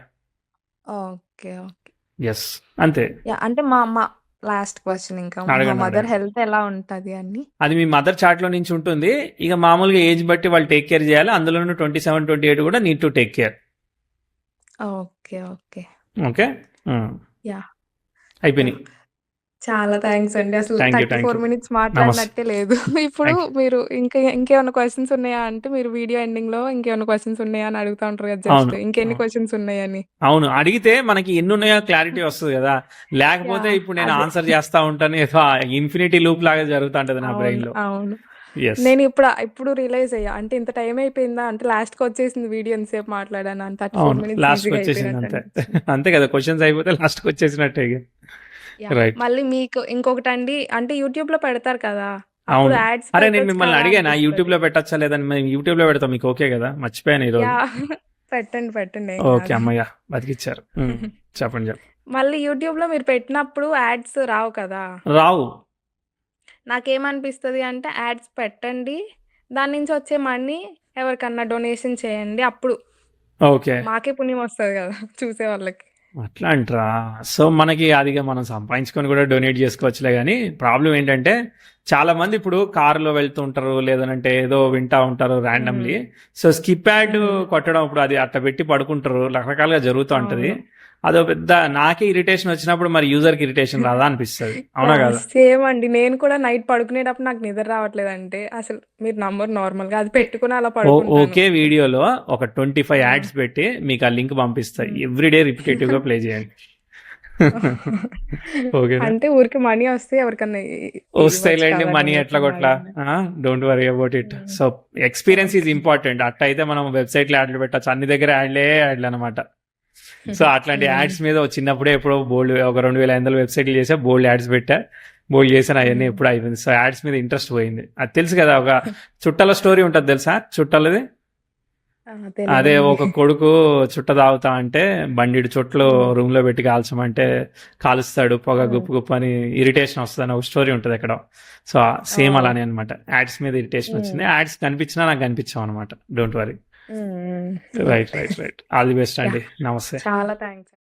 [SPEAKER 3] Okay okay.
[SPEAKER 1] ఎస్ అంతే.
[SPEAKER 3] యా అంటే మా లాస్ట్ క్వశ్చన్ ఇంకా మా
[SPEAKER 1] అడగండి
[SPEAKER 3] మదర్
[SPEAKER 1] అడగండి.
[SPEAKER 3] హెల్త్ ఎలా ఉంటది అని.
[SPEAKER 1] అది మీ మదర్ చార్ట్ లో నుంచి ఉంటుంది. ఇక మామూలుగా ఏజ్ బట్టి వాళ్ళు టేక్ కేర్ చేయాలి. అందులోనూ 27, 28 కూడా need to take care.
[SPEAKER 3] Okay okay.
[SPEAKER 1] Okay
[SPEAKER 3] yeah
[SPEAKER 1] అయిపోయినాయి.
[SPEAKER 3] చాలా థ్యాంక్స్ అండి. అసలు
[SPEAKER 1] థ్యాంక్ యూ
[SPEAKER 3] 34 minutes
[SPEAKER 1] నమస్తే.
[SPEAKER 3] మాట్లాడినట్టే లేదు. ఇప్పుడు
[SPEAKER 1] థ్యాంక్ యూ.
[SPEAKER 3] మీరు ఇంకేమైనా క్వశ్చన్స్ ఉన్నాయా అంటే మీరు వీడియో ఎండింగ్ లో ఇంకేమైనా క్వశ్చన్స్ ఉన్నాయా అని అడుగుతా ఉంటారు కదా జస్ట్
[SPEAKER 1] అవును
[SPEAKER 3] ఇంకెన్ని క్వశ్చన్స్ ఉన్నాయని.
[SPEAKER 1] అవును, అడిగితే మనకి ఎన్ని ఉన్నాయో క్లారిటీ వస్తుంది కదా. లేకపోతే
[SPEAKER 3] యా
[SPEAKER 1] ఇప్పుడు నేను
[SPEAKER 3] అదే.
[SPEAKER 1] ఆన్సర్ చేస్తా ఉంటాను, ఏదో ఇన్ఫినిటీ లూప్ లాగా జరుగుతూ ఉంటది నా బ్రెయిన్
[SPEAKER 3] అవును
[SPEAKER 1] లో.
[SPEAKER 3] అవును.
[SPEAKER 1] ఎస్
[SPEAKER 3] నేను ఇప్పుడు రియలైజ్ అయ్యా అంటే ఇంత టైం అయిపోయిందా అంటే లాస్ట్ కి వచ్చేసింది వీడియో ఎంతసేపు మాట్లాడాను అని 34
[SPEAKER 1] అవును,
[SPEAKER 3] minutes
[SPEAKER 1] లాస్ట్ కి
[SPEAKER 3] ఈజీగా
[SPEAKER 1] వచ్చేసింది
[SPEAKER 3] అయిపోయినట్టు
[SPEAKER 1] అంతే.
[SPEAKER 3] అనిపించింది.
[SPEAKER 1] అంతే కదా, క్వశ్చన్స్ అయిపోతే లాస్ట్ కి వచ్చేసినట్టే.
[SPEAKER 3] Yeah
[SPEAKER 1] right.
[SPEAKER 3] మళ్ళీ మీకు ఇంకొకటి అండి అంటే యూట్యూబ్ లో పెడతారు కదా అప్పుడు
[SPEAKER 1] అవును,
[SPEAKER 3] యాడ్స్
[SPEAKER 1] అరే నేను
[SPEAKER 3] పెట్టొచ్చు
[SPEAKER 1] మిమ్మల్ని
[SPEAKER 3] కదా
[SPEAKER 1] అడిగానా యూట్యూబ్
[SPEAKER 3] అనిపిస్తుంది.
[SPEAKER 1] లో పెట్టచ్చా లేదని? మేము యూట్యూబ్ లో పెడతాం, మీకు ఓకే కదా? మర్చిపోయాను ఈరోజు.
[SPEAKER 3] యా పెట్టండి ఏం
[SPEAKER 1] ఓకే
[SPEAKER 3] కాదు.
[SPEAKER 1] అమ్మయ్య, బతికిచ్చారు. చెప్పండి.
[SPEAKER 3] మళ్ళీ యూట్యూబ్ లో మీరు పెట్టినప్పుడు యాడ్స్ రావు కదా.
[SPEAKER 1] రావు.
[SPEAKER 3] నాకేమనిపిస్తుంది అంటే యాడ్స్ పెట్టండి దాని నుంచి వచ్చే మనీ ఎవరికన్నా డొనేషన్ చేయండి అప్పుడు
[SPEAKER 1] ఓకే,
[SPEAKER 3] మాకే పుణ్యం వస్తుంది కదా చూసే వాళ్ళకి.
[SPEAKER 1] అట్లా అంటారా? సో మనకి అదిగా మనం సంపాదించుకొని కూడా డొనేట్ చేసుకోవచ్చులే. కానీ ప్రాబ్లం ఏంటంటే చాలా మంది ఇప్పుడు కారులో వెళ్తూ ఉంటారు, లేదంటే ఏదో వింటా ఉంటారు ర్యాండమ్లీ. సో స్కిప్ యాడ్ కొట్టడం, ఇప్పుడు అది అట్లా పెట్టి పడుకుంటారు, రకరకాలుగా జరుగుతూ ఉంటది.
[SPEAKER 3] అవును
[SPEAKER 1] అదో పెద్ద నాకే ఇరిటేషన్ వచ్చినప్పుడు మరి యూజర్కి ఇరిటేషన్ రాదా అనిపిస్తుంది. అవునా కదా?
[SPEAKER 3] సేమ్ అండి. నేను కూడా నైట్ పడుకునేటప్పుడు నాకు నిద్ర రావట్లేదంటే అసలు మీరు నంబర్ నార్మల్ గా అది పెట్టుకుని అలా పడుకుంటాను.
[SPEAKER 1] ఓకే, వీడియోలో ఒక 25 యాడ్స్ పెట్టి మీకు ఆ లింక్ పంపిస్తాయి. ఎవ్రీడే రిపిటేటివ్ గా ప్లే చేయండి. ఓకేనా?
[SPEAKER 3] అంటే ఊరికే మనీ వస్తే ఎవరికన్నా ఇవ్వచ్చు
[SPEAKER 1] వస్తాయిలేండి
[SPEAKER 3] కదా
[SPEAKER 1] మనీ
[SPEAKER 3] నేను
[SPEAKER 1] ఎట్లా
[SPEAKER 3] ఎప్పుడు
[SPEAKER 1] కొట్లా.
[SPEAKER 3] అడిగిన.
[SPEAKER 1] Don't worry about it. So experience is
[SPEAKER 3] okay.
[SPEAKER 1] Important. అట్ట అయితే మనం వెబ్సైట్లో యాడ్లు పెట్టచ్చు, అన్ని దగ్గర యాడ్లు అనమాట. సో అట్లాంటి యాడ్స్ మీద చిన్నప్పుడే ఎప్పుడో బోల్డ్ ఒక 2500 వెబ్సైట్లు చేసా, బోల్డ్ యాడ్స్ పెట్టా, బోల్డ్ చేశాను, అవన్నీ ఎప్పుడు అయిపోయింది. సో యాడ్స్ మీద ఇంట్రెస్ట్ పోయింది. అది తెలుసు కదా, ఒక చుట్టాల స్టోరీ ఉంటుంది తెలుసా, చుట్టాలది. అదే
[SPEAKER 3] తెలియదండి.
[SPEAKER 1] ఒక కొడుకు చుట్ట తాగుతా అంటే బండిడు చుట్టలు రూమ్ లో పెట్టి కాల్చమంటే కాలుస్తాడు, పొగ గుప్పు గుప్పు అని ఇరిటేషన్ వస్తుంది అని ఒక స్టోరీ ఉంటుంది అక్కడ. సో సేమ్ అలానే అనమాట, యాడ్స్ మీద ఇరిటేషన్ వచ్చింది. యాడ్స్ కనిపించినా నాకు కనిపించాం అనమాట. Don't worry. Right right right. All the best అండి. నమస్తే.
[SPEAKER 3] చాలా థ్యాంక్స్.